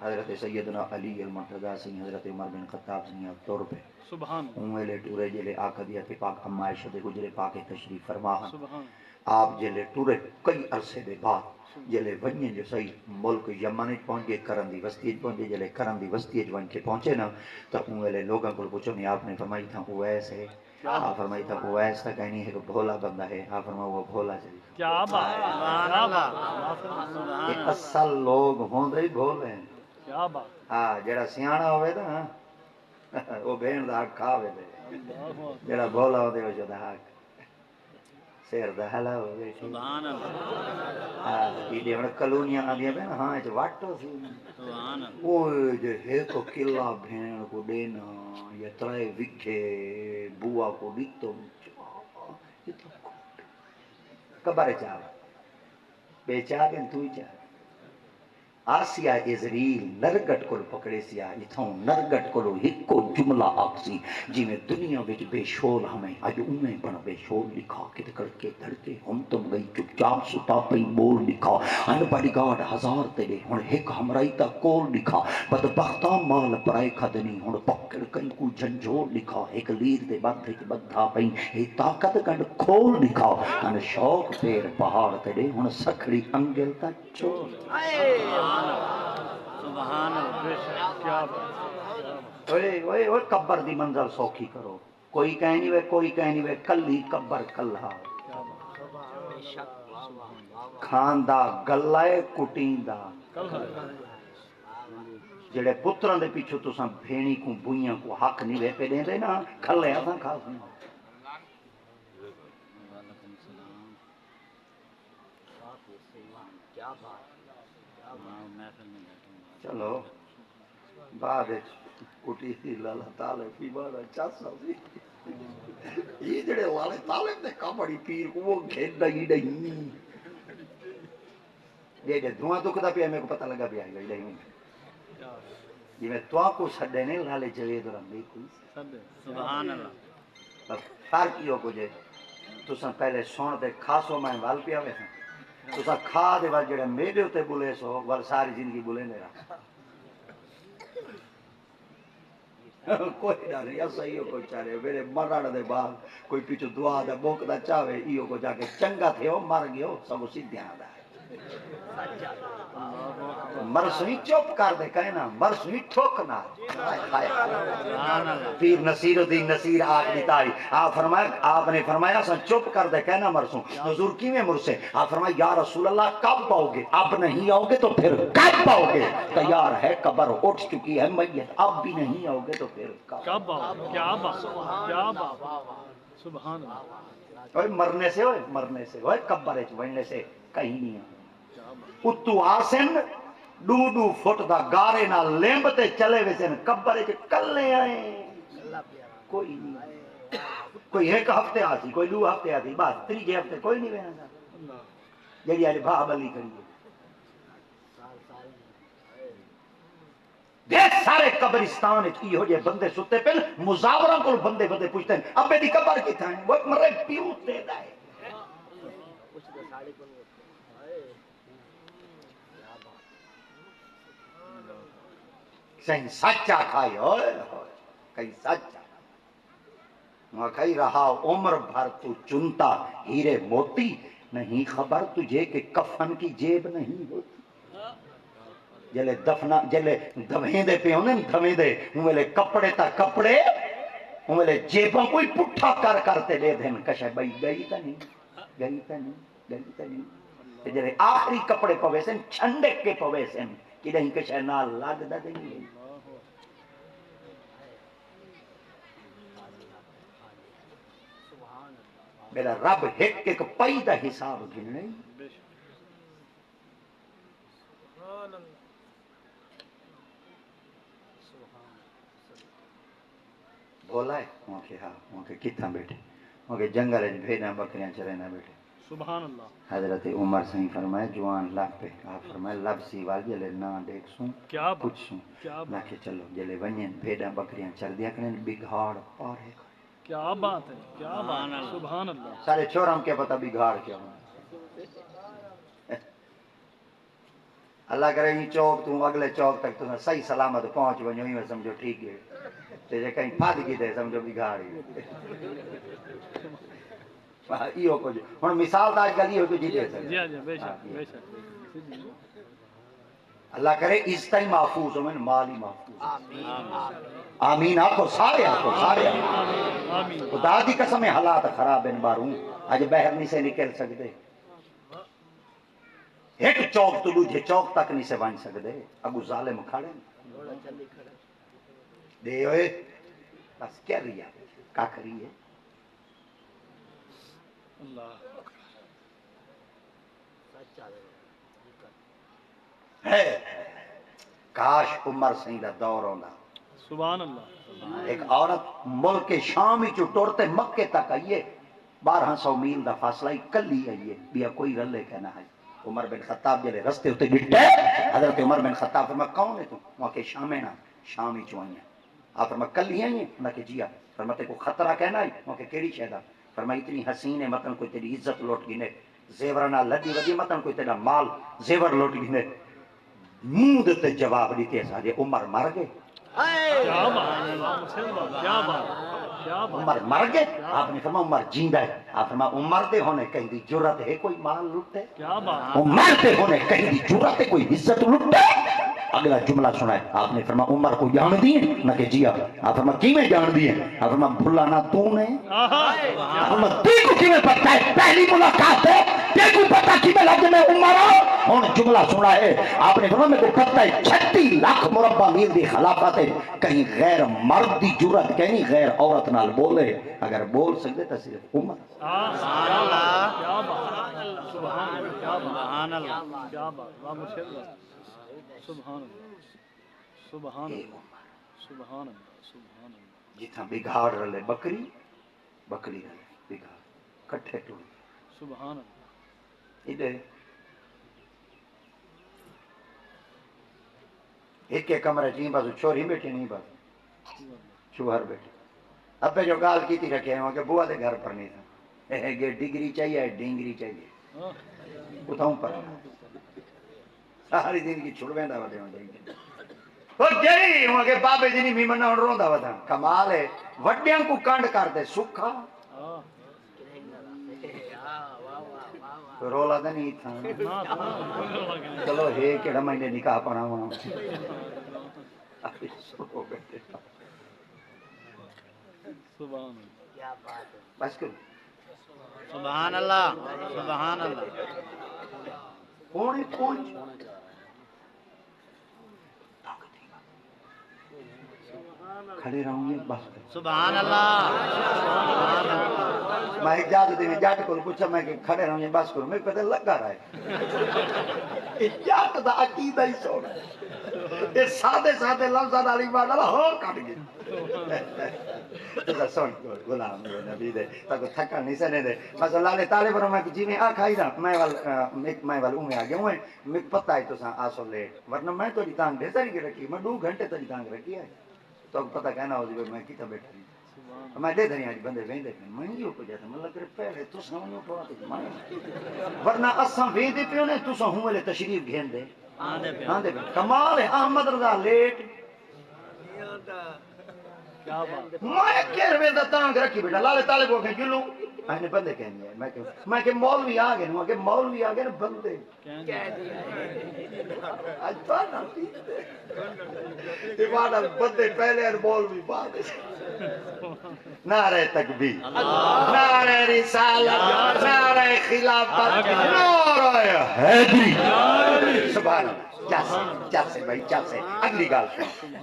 حضرت سیدنا علی المرتضیٰ سنگھ حضرت عمر بن خطاب سنگھ طور پہ سبحان ویلے ٹورے جلے آقا دیت پاک اما عائشہ دے گجرے پاک تشریف فرماہن سبحان آپ جلے ٹورے کئی عرصے دے بعد جلے ونجے جو صحیح ملک یمن پہنچے کرن دی وسطی پہنچے جلے کرن دی وسطی ون کے پہنچے نا تو ویلے لوگوں کو پوچھو نہیں آپ نے فرمائی تھا اویس ہے آپ فرمائی تھا اویس تھا کہیں نہیں ہے کہ بھولا بندہ ہے آپ فرمایا وہ بھولا چلی کیا بات کیا بات یہ اصل لوگ ہوں دے بھولے ہیں کیا بات ہاں جڑا سیاںا ہوئے نا وہ بہن دا حق کھاوے دے جڑا بھولا ہوندے وہ دا حق سیر دا حلا ہوئے سبحان اللہ ہاں یہ ہن کلونیاں آندیاں پہ ہاں اچ واٹو سی سبحان اللہ اوے جو ایک قلعہ بھین کو دینا یا ترے وکھے بوا کو دیتو کبر چاہ بے چاہ کہ تو ہی چاہ آسیہ ازریل نرگٹ کو پکڑے سیا اتھوں نرگٹ کو ہکو جملہ آکسی جی میں دنیا وچ بے شول ہمیں اج انہیں بڑا بے شول لکھا کہ کڑکے دھڑکے ہم تم گئی چپ چاپ ستا پئی بول لکھا ان بڑی گاڑ ہزار تیرے ہن ایک ہمرائی تا کول لکھا بدبختہ مال پرائے کھدنی ہن پکڑ کئی کو جھنجھول لکھا ایک لیر دے بدھ وچ بدھا پئی اے طاقت گنڈ کھول لکھا ان شوق پیر پہاڑ تیرے ہن سکھڑی انگل تا چول سبحان اللہ بے شک کیا بات اوے قبر دی منظر سوکھی کرو کوئی کہیں نہیں وے کوئی کہیں نہیں وے کلی قبر کلھا کھاندا گلائے کٹیندا جڑے پتراں دے پیچھے تساں بھیڑی کو بوئیاں کو حق نہیں وے پہ دیندے نا کھلے اساں کھاسوں کیا بات چلو بعد کٹی تھی لالا تالے پی بارا چاسا سی یہ جڑے لالے تالے نے کپڑی پیر کو وہ گھیڑ ڈئی ڈئی یہ دھواں دکھدا پیا میرے کو پتہ لگا پیا ڈئی ڈئی جی میں تو کو چھڈے نے لالے جوید رنگی کوئی سبحان اللہ فرق یہ کو جے تساں پہلے سن تے خاصو میں وال پیا وے تساں کھا دے وال جڑے میرے تے بولے سو ور ساری زندگی بولے میرا کوئی ڈر نہیں صحیح کوئی چارے میرے مرن دے بعد کوئی پیچھے دعا دا موقع چاہے ایو کو جا کے چنگا تھے مر گیو سب سیدھیاں دا مرسوی چپ کر دے کہنا مرسوی ٹھوکنا پیر نصیر الدین نصیر آپ دیتا ہے آپ نے فرمایا سن چپ کر دے کہنا مرسوں حضور کی میں مرسے آپ فرمایا یا رسول اللہ کب آؤ گے اب نہیں آؤ گے تو پھر کب آؤ گے تیار ہے قبر اٹھ چکی ہے میت اب بھی نہیں آؤ گے تو پھر کب آؤ کیا بات کیا بات سبحان اللہ مرنے سے ہوئے مرنے سے ہوئے قبر بننے سے کہیں نہیں آؤ اتو آسن ڈو فٹ دا گارے نہ لیمبتے چلے ویسن قبر کلے آئے کوئی نہیں کوئی ایک ہفتے آتی کوئی 2 ہفتے آتی بات 3 ہفتے کوئی نہیں بہنا جڑی آج بھاب علی کریے دیکھ سارے قبرستان ہو جائے بندے ستے پہل مزاوروں کو بندے بندے پوچھتے ہیں ابے دی قبر کی تھا وہ مرے پیو دے دائے کہیں سچا کھائی ہوئے کہیں سچا وہاں کہیں رہا عمر بھر تو چنتا ہیرے موتی نہیں خبر تجھے کہ کفن کی جیب نہیں ہوتی جلے دفنا جلے دھویں دے پہ ہونے دھویں دے انہوں کپڑے تا کپڑے انہوں جیباں کوئی پٹھا کر کرتے لے دیں کشے بھائی گئی تا نہیں گئی تا نہیں گئی تا نہیں جلے آخری کپڑے پویسن چھنڈے کے پویسن کہ نہیں کشے نال لگ دا دیں میرا رب ایک پئی دا حساب گھنے بولا ہے وہاں کے ہاں وہاں کے کتنا بیٹھے وہاں کے جنگل بھیڑاں بکریاں چرنا بیٹھے سبحان اللہ حضرت عمر صحیح فرمائے جوان لب پہ آپ فرمائے لب سی وال جلے نا دیکھ سوں کیا کچھ سوں میں کہ چلو جلے ونین بھیڑاں بکریاں چر دیا کریں بگھاڑ پارے کیا بات ہے کیا بات ہے سبحان اللہ سارے چھوڑم کے پتہ بگھاڑ کیا اللہ کرے یہ چوک تو اگلے چوک تک تو صحیح سلامت پہنچ ونجو ہی میں سمجھو ٹھیک ہے تے کہیں پھاد کی دے سمجھو بگھاڑی یہ کچھ ہن مثال آج کل یہ کچھ دے جی ہاں جی بے شک بے شک اللہ کرے اس طرح محفوظ ہو میں مال ہی محفوظ آمین آکو سارے آمین خدا دی قسم حالات خراب ان باروں آج بہر نہیں سے نکل سکتے ایک چوک تو دوجھے چوک تک نہیں سے بن سکتے اگو ظالم کھڑے دے ہوئے بس کیا رہی ہے کا کری ہے ہے کاش عمر سہیں دا دور ہونا سبحان اللہ ایک عورت ملک شام چو ٹورتے مکے تک آئیے 1200 میل دا فاصلہ ہی کلی آئیے بیا کوئی رلے کہنا ہے عمر بن خطاب جلے رستے ہوتے گٹے حضرت عمر بن خطاب فرما کون ہے تو وہاں کے شام ہے نا شام ہی چو آئی ہیں آپ فرما کلی آئی ہیں انہاں کہ جیا فرما تے کو خطرہ کہنا ہے وہاں کے کیڑی شہدہ فرما اتنی حسین ہے مطلب کوئی تیری عزت لوٹ گنے زیورانہ لڈی وڈی مطلب کوئی تیرا مال زیور لوٹ گنے منہ دیتے جواب دیتے ہیں سارے عمر مر گئے کیا بات کیا بات کیا بات عمر مر گئے آپ نے فرمایا عمر جیندہ ہے آپ فرمایا عمر دے ہونے کہیں دی جرت ہے کوئی مال لٹے کیا بات عمر دے ہونے کہیں دی جرت ہے کوئی عزت لٹے اگلا جملہ سنائے آپ نے فرمایا عمر کو جان دی ہے نہ کہ جی آپ فرمایا کی میں جان دی ہے آپ فرمایا بھلا نہ تو نے آپ فرمایا تی کو کی میں پتہ ہے پہلی ملاقات ہے تی کو پتہ کی میں لگے میں عمر ہوں جملہ سنا ہے آپ نے فرمایا میں کو پتہ ہے 36 لاکھ مربع میل دی خلافت ہے کہیں غیر مرد دی جرت کہیں غیر عورت نال بولے اگر بول سکتے تو صرف عمر کیا بات سبحان اللہ کیا بات سبحان اللہ سبحان اللہ سبحان اللہ سبحان اللہ جتنا بگھاڑ رلے بکری بکری رلے بگھاڑ کٹھے ٹوڑ سبحان اللہ ادھے ایک ایک کمرہ چین بازو چھوڑی بیٹھے نہیں بازو شوہر بیٹھے اب پہ جو گال کی تھی رکھے ہیں وہاں کہ بوا دے گھر پر نہیں تھا یہ ڈگری چاہیے ڈینگری چاہیے اتاؤں پر ساری دن کی چھڑویں دا ودے ہوں جائیں وہ جئی وہاں کے بابے جنی میمنہ ہوں رون دا ودہ کمال ہے وڈیاں کو کانڈ کر دے سکھا رولا تو نہیں تھا چلو ہے کہڑا مہینے نکاح پڑا ہوا سبحان کیا بات ہے بس کرو سبحان اللہ سبحان اللہ کون پہنچ کھڑے رہوں گے بس کرو سبحان اللہ میں اجازت دے جٹ کو پوچھا میں کہ کھڑے رہوں گے بس کرو میں پتہ لگا رہا ہے جٹ دا عقیدہ ہی سونا یہ سادے سادے لفظاں والی بات نال ہور کٹ گئی تو سن غلام نبی دے تاکو تھکن نہیں سنے دے بس اللہ نے تعالی پر میں جی میں آ کھائی نا میں وال میں آ گیا ہوں میں پتہ ہے تو سا آسو لیٹ ورنہ میں تو تانگ دے ساری کے رکھی میں 2 گھنٹے تک تانگ رکھی ہے تو پتہ کہنا ہو جی میں کیتا بیٹھا میں دے دنیا بندے ویندے میں یہ کو جاتا مطلب کہ پہلے تو سامنے تھوڑا تو میں ورنہ اساں ویندے پیو نے تو ہوں والے تشریف گھین دے ہاں دے کمال ہے احمد رضا لیٹ کیا بات میں کہہ ویندا تانگ رکھی بیٹا لالے تالے کو کہ جلو میں بندے کہنے ہیں میں کہ مولوی آ گئے کہ مولوی آ گئے بندے کہہ دیا اج تو نا دیوانا بندے پہلے اور مولوی بعد نعرہ تکبیر نعرہ رسالت نعرہ خلافت نعرہ حیدری سبحان اللہ چل سے بھائی چل سے اگلی گال سن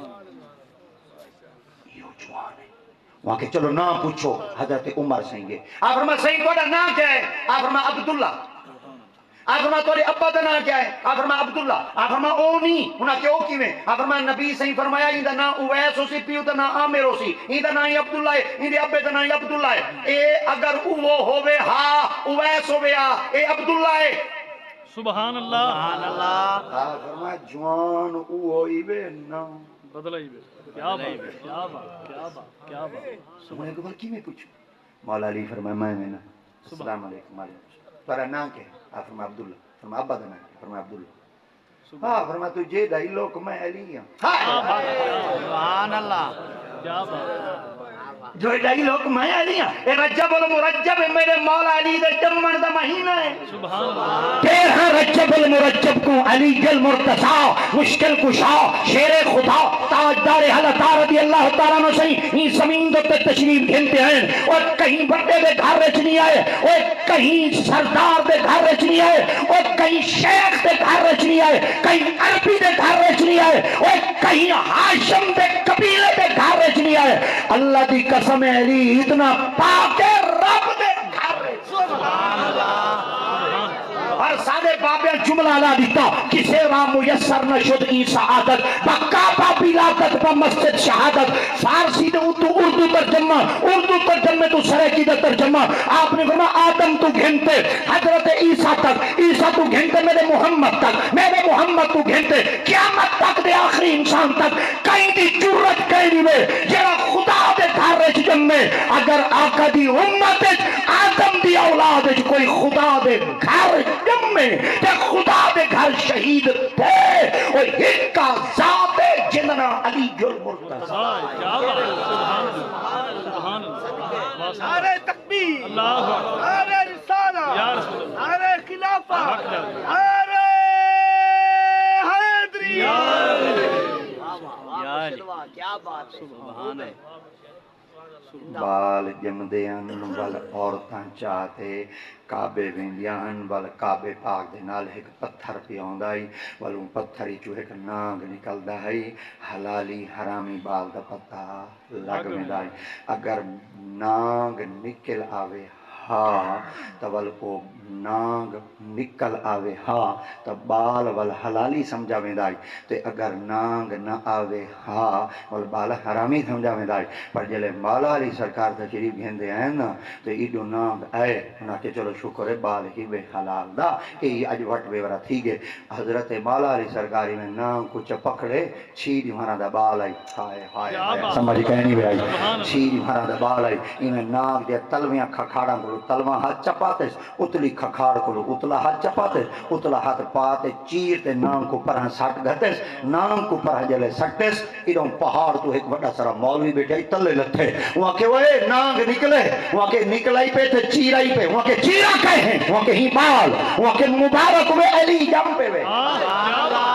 وہاں کہ چلو نام پوچھو حضرت عمر سہیں گے آپ فرما سہیں کوڑا نام کیا ہے آپ فرما عبداللہ آپ فرما توڑے ابا دا نام کیا ہے آپ فرما عبداللہ آپ فرما اونی انہاں کے اوکی میں آپ فرما نبی سہیں فرمایا اندہ نام اویس ہو سی پیو دا نام عامر ہو سی اندہ نام عبداللہ ہے اندہ ابے دا نام عبداللہ ہے اے اگر وہ ہووے ہاں اویس ہووے ہاں اے عبداللہ ہے سبحان اللہ سبحان اللہ آپ فرما جوان او ہوئی بے نام بدلائی بے کیا بات کیا بات کیا بات کیا بات سبحان اللہ کی میں پوچھو مولا علی فرمایا میں نا السلام علیکم تارا نام کیا ہے آپ فرما عبداللہ فرما ابا دا نام فرما عبداللہ ہاں فرما تو جے دائی لوگ میں علی ہوں سبحان اللہ کیا بات جو دائی لوگ میں علی ہوں اے رجب المرجب میرے مولا علی دے جمعن دا مہینہ ہے سبحان اللہ 13 رجب المرجب کو علی جل مرتضی مشکل کشا شیر خدا تاجدار حلتا رضی اللہ تعالیٰ نو صحیح یہ زمین دو تے تشریف گھنتے ہیں اور کہیں بڑے دے گھر رچ نہیں آئے اور کہیں سردار دے گھر رچ نہیں آئے اور کہیں شیخ دے گھر رچ نہیں آئے کہیں عربی دے گھر رچ نہیں آئے اور کہیں ہاشم دے قبیلے دے گھر رچ نہیں آئے اللہ دی قسم علی اتنا پاک رب دے گھر رچ سبحان اللہ اور سادے بابیاں جملہ لا دیتا کسے راہ میسر نہ شد ای سعادت بکاپا بلادت با مسجد شہادت فارسی دے اردو ترجمہ تو سرکی دے ترجمہ آپ نے فرمایا آدم تو گھنتے حضرت عیسیٰ تک عیسیٰ تو گھنتے میرے محمد تو گھنتے قیامت تک دے آخری انسان تک کہیں دی جرت کہیں میں جرا خدا دے گھر رچ جمے اگر آقا دی امت آدم دی اولاد کوئی خدا دے گھر جمے تے خدا دے گھر شہید تھے اور ایک کا ذات جننا علی جل مرتضی کیا بات سبحان اللہ سبحان اللہ نعرہ تکبیر اللہ نعرہ رسالہ یا رسول اللہ نعرہ خلافت حق نعرہ حیدری یا کیا بات ہے سبحان اللہ بال جمدیاں بال عورتاں چاہتے کعبے ویندیاں بال کعبے پاک دے نال ایک پتھر پہ آندا ہے والوں پتھر چوں ایک ناگ نکلدا ہے حلالی حرامی بال دا پتہ لگ ویندا ہے اگر ناگ نکل آوے ہاں تو ول کو ناگ نکل آوے ہاں تو بال ول حلالی سمجھا ویندا ہے تے اگر ناگ نہ آوے ہاں ول بال حرامی سمجھا ویندا ہے پر جلے مولا علی سرکار تشریف گھندے ہیں نا تے ایڈو ناگ آئے انہاں کہ چلو شکر ہے بال ہی بے حلال دا کہ اج وٹ بے ورا تھی گئے حضرت مولا علی سرکاری میں ناگ کو چپکڑے چھیڑ مارا دا بال آئی ہائے ہائے سمجھ کہنی بھی آئی چھیڑ مارا دا بال آئی انہیں ناگ دے تلویاں کھاڑاں کو تلوا ہاتھ چپاتے اتلی کھکھاڑ کو اتلا ہاتھ چپاتے اتلا ہاتھ پاتے چیر تے نام کو پرہاں سٹ گھتے نام کو پرہاں جلے سٹتے ایڈوں پہاڑ تو ایک بڑا سارا مولوی بیٹھے تلے لتھے وہاں کے وہ نانگ نکلے وہاں کے نکلائی پہ تے چیرائی پہ وہاں کے چیرا کہے ہیں وہاں کے ہی بال وہاں کے مبارک میں علی جم پہ وے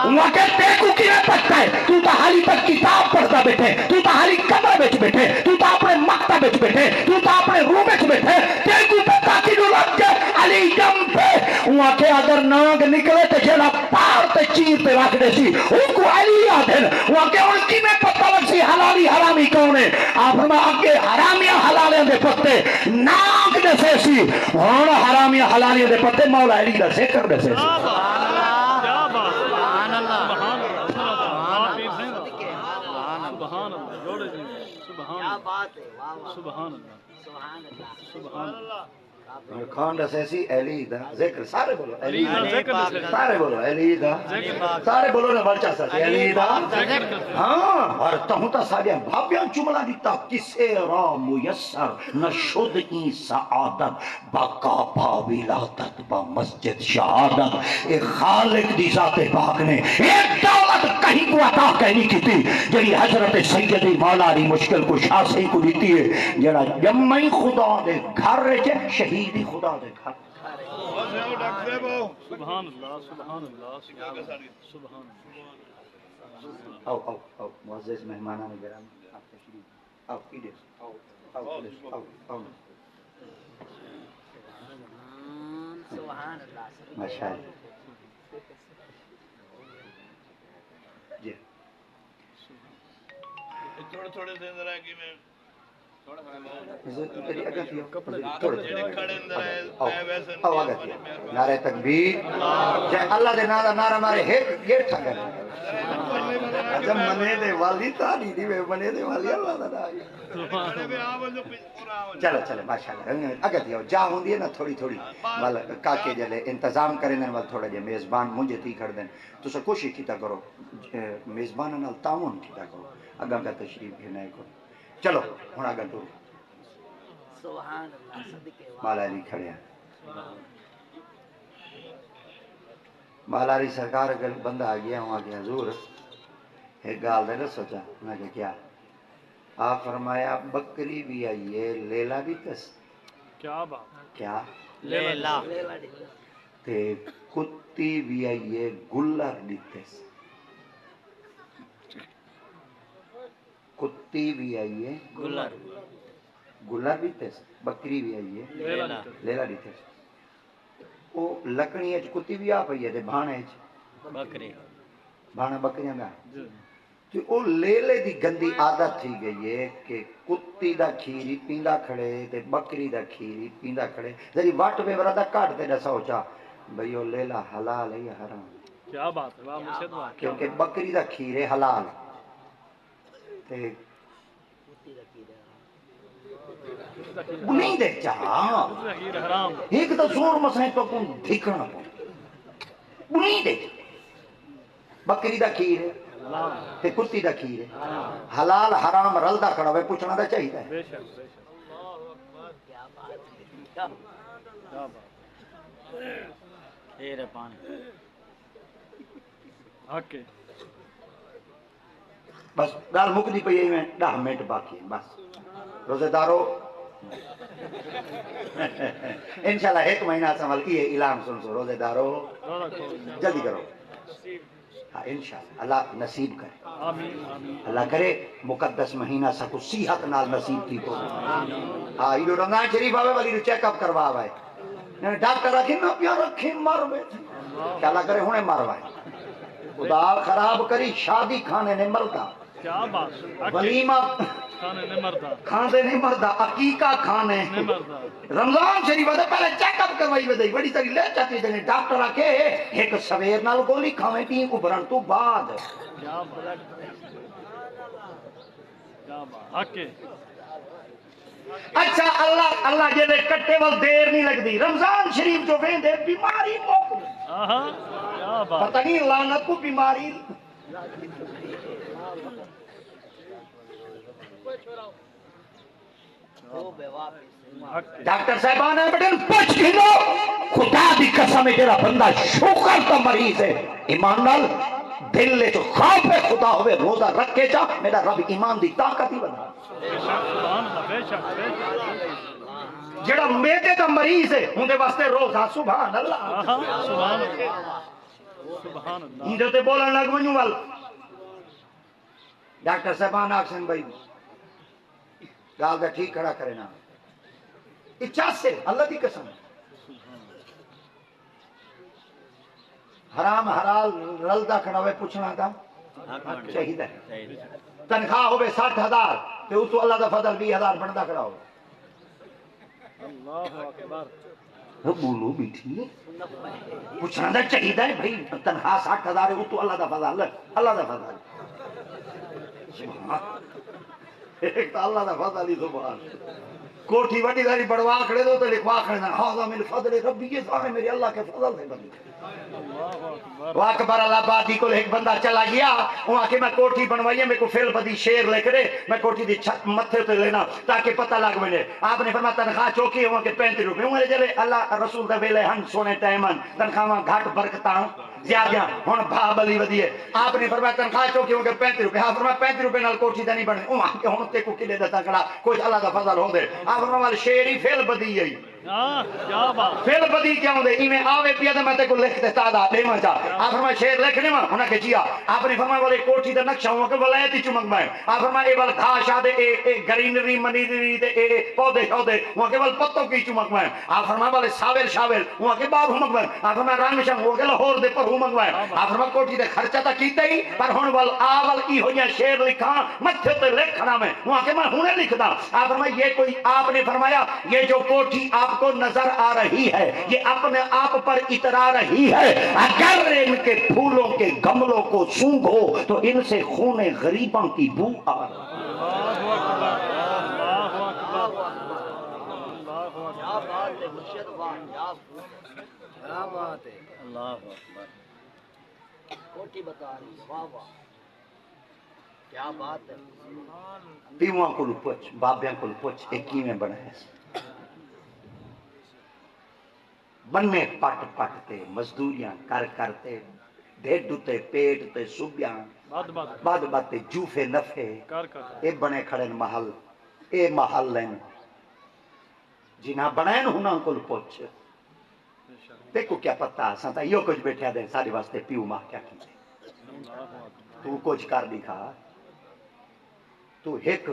وہاں کے دیکھو کی میں پتہ ہے تو تا حالی تک کتاب پڑھتا بیٹھے تو تا حالی قبر بیچ بیٹھے تو تا اپنے مکتب بیچ بیٹھے تو تا اپنے روح بیچ بیٹھے دیکھو پہ تاکی جو لگ کے علی جم پہ وہاں کے اگر نانگ نکلے تے جیڑا پار تے چیر تے رکھ دے سی ان کو علی آدھن وہاں کے ان کی میں پتہ لگ سی حلالی حرامی کون ہے آپ فرما اگے حرامیاں حلالیں دے پتے نانگ دے سے سی اور حرامیاں حلالیاں دے پتے مولا علی دا ذکر دے سے سی کیا بات سبحان اللہ سبحان اللہ جوڑے جی سبحان کیا اللہ بات ہے واہ واہ سبحان اللہ سبحان اللہ سبحان اللہ خان رسیسی علی دا ذکر سارے بولو علی علی دا دا ذکر سارے بولو علی دا سارے بولو نا بلچہ سچ علی دا ہاں اور تہوں تا ساڑیاں بھابیاں چملہ دیتا کسے را میسر نہ شد این سعادت بقا پا ولادت با مسجد شہادت ایک خالق دی ذات پاک نے ایک دولت کہیں کو عطا کہنی کی تھی جڑی حضرت سیدی مولا علی مشکل کو شاہ سے کو دیتی ہے جڑا جمعی خدا دے گھر رچے شہیدی خدا دے گھر سبحان اللہ سبحان اللہ سبحان اللہ آؤ آؤ آؤ معزز مہمانان گرامی آپ تشریف آؤ ادھر آؤ آؤ ادھر آؤ آؤ سبحان اللہ ماشاءاللہ جی تھوڑے تھوڑے دن رہ کہ میں نعرہ تکبیر جائے اللہ دے نعرہ نعرہ مارے ہیٹ گیٹ تھا گئے جب منے دے والی تاری دی میں منے دے والی اللہ دا دائی چلو چلو ماشاءاللہ اگر دیو جا ہوں دیئے نا تھوڑی تھوڑی والا کاکے جلے انتظام کریں والا تھوڑا جے میزبان مجھے تی کر دیں تو سا کوشش کیتا کرو میزبان نال تعاون کیتا کرو اگر کا تشریف گھنے کو چلو ہن اگر تو سبحان اللہ صدقے مالا علی کھڑے ہیں مالا علی سرکار اگر بندہ آ گیا ہوں آگے حضور ایک گال دے سوچا میں کہ کیا آپ فرمایا بکری بھی آئیے لیلا بھی تس کیا بات کیا لیلا تے کتی بھی آئیے گلر بھی تس کتی بھی آئیے گلر گلر بھی تس بکری بھی آئیے لیلا لیلا بھی تس وہ لکڑی اچ کتی بھی آپ آئیے دے بھانے اچ بکری بھانا بکریاں گا تو وہ لیلے دی گندی عادت تھی گئی ہے کہ کتی دا کھیری پیندہ کھڑے تے بکری دا کھیری پیندہ کھڑے ذری واٹ پہ برادہ کاٹ تے جیسا ہوچا بھئی وہ لیلہ حلال ہے یا حرام کیا بات ہے واہ مرشد واہ کیونکہ بکری دا کھیرے حلال تے نہیں دیکھ چاہا حرام ایک تو زور مسائیں تو کن دھکنا پڑ نہیں دیکھ بکری دا کھیرے تے کتی دا کھیرے حلال حرام رلدہ کھڑا ہوئے پوچھنا دا چاہیے بے شک بے شک کیا بات ہے کیا بات تیرے پانی حق ہے بس گال مکدی پہ یہی میں 10 منٹ باقی ہیں بس روزے دارو انشاءاللہ 1 مہینہ سنبھل یہ اعلان سن سو روزے دارو جلدی کرو ہاں انشاءاللہ اللہ نصیب کرے آمین آمین اللہ کرے مقدس مہینہ سکو صحت نال نصیب تھی کو ہاں یہ رمضان شریف آوے والی چیک اپ کروا آوے ڈاکٹر رکھیں نہ پیا رکھیں مر بیٹھے کہ اللہ کرے ہونے مروائے خدا خراب کری شادی کھانے نے مردا کیا بات ولیمہ کھانے نے مردہ کھانے نہیں مردا عقیقہ کھانے نے مردہ رمضان شریف آدھے پہلے چیک اپ کروائی بدائی بڑی ساری لے چاہتی دینے ڈاکٹر آکے ایک سویر نال گولی کھاویں تھی ابھرن تو بعد کیا بات کیا بات حق ہے اچھا اللہ جے دے کٹے وال دیر نہیں لگ دی رمضان شریف جو وین دے بیماری موک آہا کیا بات پتہ نہیں لعنت کو بیماری ہو بے واپس ڈاکٹر صاحبان ہے بیٹن پوچھ گھنو خدا دی قسم ہے تیرا بندہ شوگر کا مریض ہے ایمان نال دل لے جو خوف خدا ہوئے روزہ رکھ کے جا میرا رب ایمان دی طاقت ہی بنا سبحان اللہ بے شک بے شک جڑا میدے کا مریض ہے اندے واسطے روزہ سبحان اللہ سبحان اللہ سبحان اللہ اندے تے بولن لگ ونجو وال ڈاکٹر صاحبان آکسن بھائی گال دا ٹھیک کھڑا کرے نا اچھا سے اللہ دی قسم حرام حلال رلدا کھڑا ہوئے پوچھنا تھا شہید ہے تنخواہ ہوئے 60,000 تے اس تو اللہ دا فضل 20,000 بندا کھڑا ہوئے اللہ اکبر بولو بیٹھی پوچھنا تھا شہید ہے بھائی تنخواہ 60,000 ہے اس تو اللہ دا فضل اللہ دا فضل ایک تو اللہ دا فضل ہی سبحان کوٹھی وڈی داری بڑوا کھڑے دو تو لکھوا کھڑے نا ہاں من فضل ربی یہ سارے میرے اللہ کے فضل سے بندے وہ اکبر آبادی کو ایک بندہ چلا گیا وہاں کہ میں کوٹھی بنوائی ہے میں کو فیل بدی شیر لے کرے میں کوٹھی دی چھت متھے تے لینا تاکہ پتہ لگ ملے آپ نے فرمایا تنخواہ چوکی وہاں کے 35 روپے وہاں چلے اللہ رسول دے ویلے ہن سونے ٹائمن تنخواہ گھٹ برکتاں زیادہ ہن بھا بلی ودی ہے آپ نے فرمایا تنخواہ چوکی وہاں کے 35 روپے آپ فرمایا 35 روپے نال کوٹھی تے نہیں بنے وہاں کے ہن تے کو کلے دتا کڑا کوئی اللہ دا فضل ہو دے آپ فرمایا شیر ہی فیل بدی ہے کیا بات فیل بدی کیا ہوندے ایویں آوے پیا تے میں تے کو لکھ دیتا دا دیواں چا آپ فرمایا شیر لکھنے میں انہاں کہ جیا آپ نے فرمایا والے کوٹھی دا نقشہ ہوا کہ ولایتی چمک میں آپ فرمایا اے ول گھاس آ دے اے گرینری منیری تے اے پودے شودے وہاں کے ول پتوں کی چمک میں آپ فرمایا والے ساول شاول وہاں کے باغ ہمک میں آپ فرمایا رنگ شنگ ہو کے لاہور دے پر ہمک میں آپ فرمایا کوٹھی دے خرچہ تا کیتا ہی پر ہن ول آول ای ہویاں شیر لکھاں متھے تے لکھنا میں وہاں کے میں ہنے لکھدا آپ فرمایا یہ کوئی آپ نے فرمایا یہ جو کوٹھی آپ کو نظر آ رہی ہے یہ اپنے آپ پر اترا رہی ہے اگر ان کے پھولوں کے گملوں کو سونگھو تو ان سے خون غریباں کی بو آ رہی کیا بات ہے مرشد واہ کیا بات ہے اللہ اکبر کوٹی بتا رہی ہے واہ واہ کیا بات ہے پیواں کو پوچھ بابیاں کو پوچھ ایک کیویں بنا ہے بننے پٹ پٹ تے مزدوریاں کر کرتے ڈھڈ تے پیٹ تے صبیاں بعد بات جوفے نفے کر اے بنے کھڑے محل اے محل لین جنہاں بنائن ہناں کو پوچھ دیکھو کیا پتہ اساں تا یو کچھ بیٹھیا دے سارے واسطے پیو ماں کیا کیتے تو کچھ کر دکھا تو ایک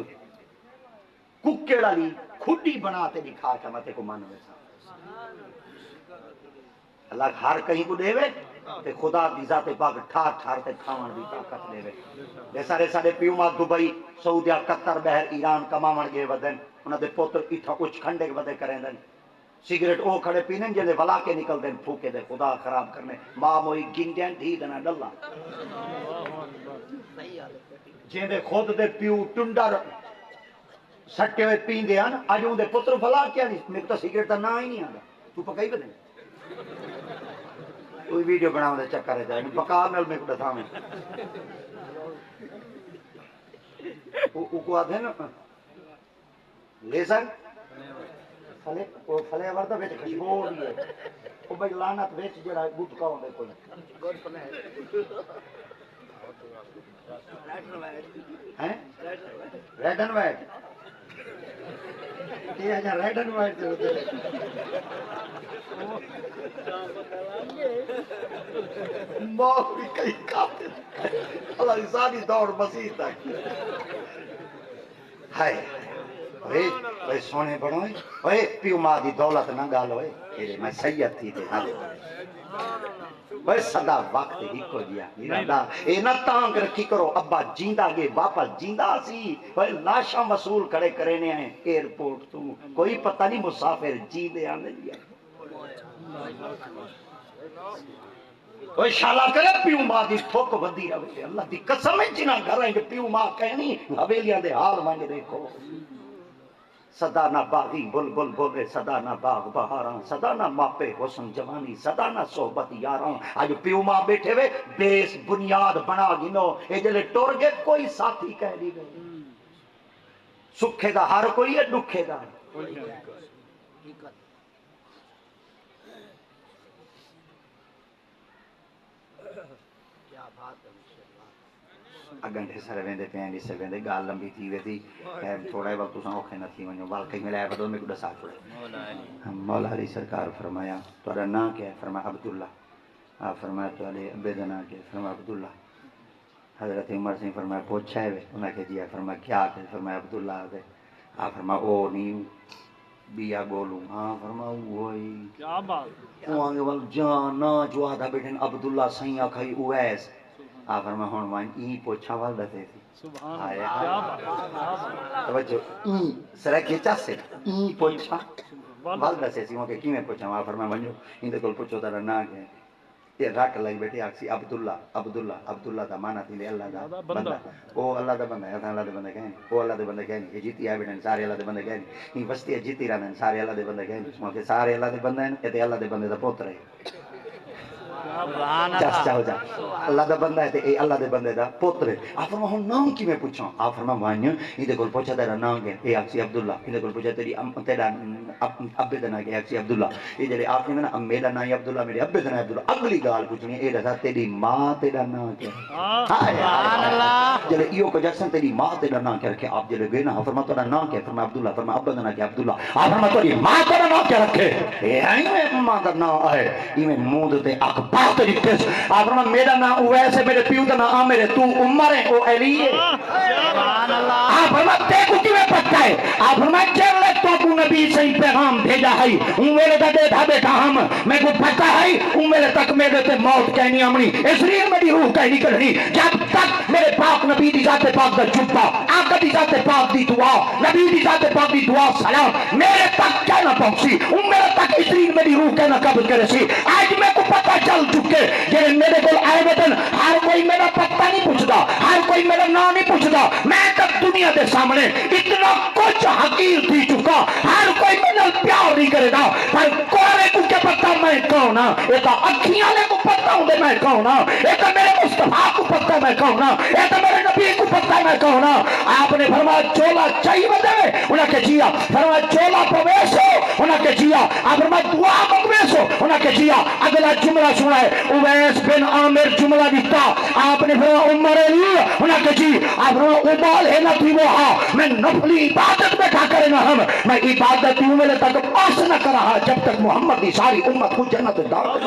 ککڑ والی کھڈی بنا تے دکھا کے متے کو مان ویسا اللہ ہر کہیں کو دے وے تے خدا دی ذات پاک ٹھار ٹھار تے کھاون دی طاقت دے وے دے سارے پیو ماں دبئی سعودیہ قطر بحر ایران کماون گے ودن انہاں دے پوتر ایتھا کچھ کھنڈے ودے کریں سگریٹ او کھڑے پینے جے ولا کے نکل دین پھوکے دے خدا خراب کرنے ماں موئی گنڈیاں دھی دنا ڈلا جے دے خود دے پیو ٹنڈر سٹے ہوئے پیندے ہیں اج اون دے پتر بھلا کیا نہیں میرے تو سگریٹ دا نا ہی نہیں آندا تو پکائی بدے کوئی ویڈیو بناؤں دے چکر ہے جائے پکا مل میں کو دساویں او کو آدھے نا لیزر فلے او فلے وردا وچ خوشبو دی ہے او بھئی لعنت وچ جڑا گٹکا ہوندا کوئی گڈ پنے ہیں ریڈ اینڈ وائٹ یہ ہے ریڈ اینڈ وائٹ دے ہوتے موت بھی کئی کھاتے اللہ انسانی دور مسیح تک ہائے اوے سونے بڑھوئے اوے پیو ماں دی دولت نہ گال ہوئے میں سید تھی دے حال اوے صدا وقت ہی کو دیا اے نہ تانگ رکھی کرو ابا جیندہ گے باپا جیندہ سی اوے لاشاں وصول کھڑے کرنے ہیں ایئرپورٹ تو کوئی پتہ نہیں مسافر جیندے آنے دیا اوے شالا کرے پیو ماں دی ٹھوک بندی رہے اللہ دی قسم ہے جنہ گھر ہیں کہ پیو ماں کہنی حویلیاں دے حال مانگ دیکھو صدا نہ باغی بل بل بولے صدا نہ باغ بہاراں صدا نہ ماپے حسن جوانی صدا نہ صحبت یاراں آج پیو ماں بیٹھے ہوئے بیس بنیاد بنا گنو اے جلے ٹور گئے کوئی ساتھی کہہ دی گئے سکھے دا ہر کوئی ہے دکھے دا بات ہے گھنٹے سر ویندے پین اس ویندے گال لمبی تھی ویسی تھوڑا وقت تساں اوکھے نہ تھی ونجو واقعی ملایا بدو میں کو دسا چھوڑے مولا علی سرکار فرمایا تہاڈا نام کیا ہے؟ فرمایا عبداللہ. آپ فرمایا تہاڈے ابے دا نام کیا ہے؟ فرمایا عبداللہ. حضرت عمر سے فرمایا پوچھا ہے انہاں کہ جی ہے. فرمایا کیا کہ؟ فرمایا عبداللہ ہے. آپ فرمایا او نہیں بیا گولوں. ہاں فرمایا وہی کیا بات وہاں ول جان نا جو آدھا بیٹھن عبداللہ سیاں کھائی اویس. آپ فرمایا ہن وان ای پوچھا ول دتے تھی. سبحان ہائے اللہ ہائے کیا بات کیا بات توجہ ای سرا کھچا سے ای پوچھا والد ول دسے سی کہ کیویں پوچھا. آپ فرمایا ونجو ان دے کول پوچھو تیرا نام کیا ہے. یہ رٹ لئی بیٹھے آکسی عبداللہ عبداللہ عبداللہ دا معنی تھی اللہ دا اللہ دا بندہ. بندہ. او اللہ دا بندہ ہے. اللہ دے بندے کہیں او اللہ دے بندے کہیں یہ جیتی آ بیٹھے سارے اللہ دے بندے کہیں یہ بستی جیتی رہندے سارے اللہ دے بندے کہیں کیونکہ سارے اللہ دے بندے ہیں تے اللہ دے بندے دا پوتر ہے. چس چاہو جا اللہ دا بندہ ہے تے اے اللہ دے بندے دا پوتر ہے. آپ فرمایا ہن نام کیویں پوچھاں. آپ فرمایا وانج ان دے کول پوچھا تیرا نام کیا ہے. اے آکسی عبداللہ. ان دے کول پوچھا تیری تیرا ابے دا نام کیا ہے. آکسی عبداللہ. یہ جڑے آپ نے نا میرا نام ہے عبداللہ میرے ابے دا نام ہے عبداللہ. اگلی گال پوچھنی اے دسا تیری ماں تیرا نام کیا ہے. سبحان اللہ. جڑے ایو کو جکسن تیری ماں تیرا نام کیا رکھے. آپ جڑے گئے نا فرمایا تیرا نام کیا ہے. فرمایا عبداللہ. فرمایا ابا دا نام کیا ہے. عبداللہ. آپ فرمایا تیری ماں تیرا نام کیا رکھے. اے ایویں ماں دا نام ہے ایویں منہ تے اک بات تیری کس. آپ فرمایا میرا نام اویس ہے میرے پیو دا نام عامر ہے تو عمر ہے او علی ہے. سبحان اللہ. آپ فرمایا تے کو کیویں پتہ ہے. آپ فرمایا جے تو کو نبی سے پیغام بھیجا ہے ہوں میرے دا دے تھا بیٹا ہم میں کو پتہ ہے ہوں میرے تک میرے تے موت کہنی آمنی اس لیے میری روح کہنی کرنی جب تک میرے پاک نبی دی ذات پاک دا جبا آقا دی ذات پاک دی دعا نبی دی ذات پاک دی دعا سلام میرے تک کیا نہ پہنچی ہوں میرے تک اس لیے میری روح کہنا قبض کرے سی. آج میں کو پتہ چل چکے کہ میرے کو آئے بدن ہر کوئی میرا پتہ نہیں پوچھتا ہر کوئی میرا نام نہیں پوچھتا. میں تک دنیا دے سامنے اتنا کچھ حقیر تھی چکا ہر کوئی میرا پیار نہیں کرے گا پر کوئی کو کیا پتہ میں کون ہاں. یہ تو اکھیاں لے کو پتہ ہوں میں کون ہاں. یہ تو میرے مصطفیٰ کو پتہ میں کون ہاں. یہ تو میرے نبی کو پتہ میں کون ہاں. آپ نے فرمایا چولا چاہیے بدے انہیں کہ جیا. فرمایا چولا پویسو انہیں کہ جیا. آپ فرمایا دعا مگویسو انہیں کہ جیا. اگلا جملہ سنا ہے اویس بن عامر جملہ دیتا. آپ نے فرمایا عمر علی انہیں کہ جی. آپ فرمایا ابال ہے نہ تھی وہ ہاں میں نفلی عبادت میں کھا کرے نہ ہم میں عبادت ہوں میرے تک پاس نہ کر رہا جب تک محمد کی ساری امت کو جنت داخل.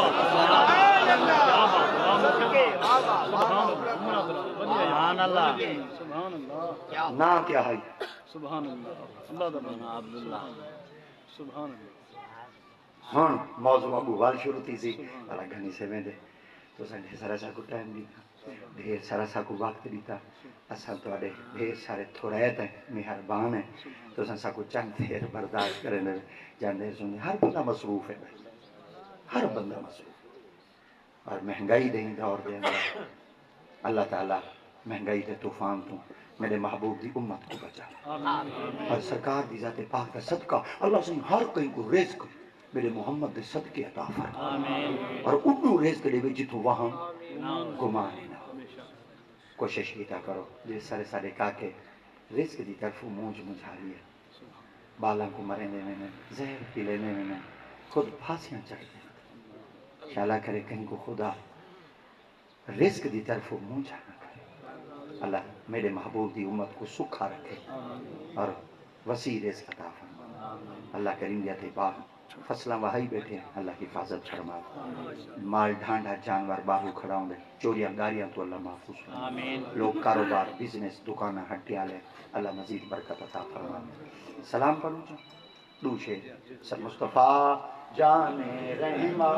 سبحان اللہ سبحان اللہ نام کیا ہے. سبحان اللہ اللہ دا بندہ عبداللہ سبحان اللہ. ہن موضوع ابو وال شروع تھی سی اللہ گھنی سے میں دے تو سنڈے سارا سا کو ٹائم دیتا ڈھیر سارا سا کو وقت دیتا. اساں تواڈے ڈھیر سارے تھوڑیت ہیں مہربان ہیں تو سن سا کو چند دیر برداشت کرنے جاندے سن. ہر بندہ مصروف ہے بھائی ہر بندہ مصروف اور مہنگائی دے دور دے اندر اللہ تعالیٰ مہنگائی دے طوفان تو میرے محبوب دی امت کو بچا اور سرکار دی ذات پاک کا صدقہ اللہ سے ہر کہیں کو رزق میرے محمد دے صدقے عطا فرما اور اُنو رزق دے وچ جتوں وہاں گمان نہ ہو. کوشش کیتا کرو جے سارے سارے کاکے رزق دی طرف مونج مجھاری ہے بالاں کو مرے دے میں زہر پی لینے میں خود پھانسیاں چڑھ دیں. خیالہ کرے کہیں کو خدا رزق دی طرف مونجا نہ کرے. اللہ میرے محبوب دی امت کو سکھا رکھے اور وسیع رزق عطا فرما. اللہ کریم دیتے پاک فصلہ وہائی بیٹھے ہیں اللہ کی حفاظت فرما. مال ڈھانڈا جانور باہو کھڑا ہوں دے چوریاں گاریاں تو اللہ محفوظ فرما. لوگ کاروبار بزنس دکانہ ہٹیا لے اللہ مزید برکت عطا فرما. سلام پڑھوں جو دوشے سر مصطفیٰ جان رحمہ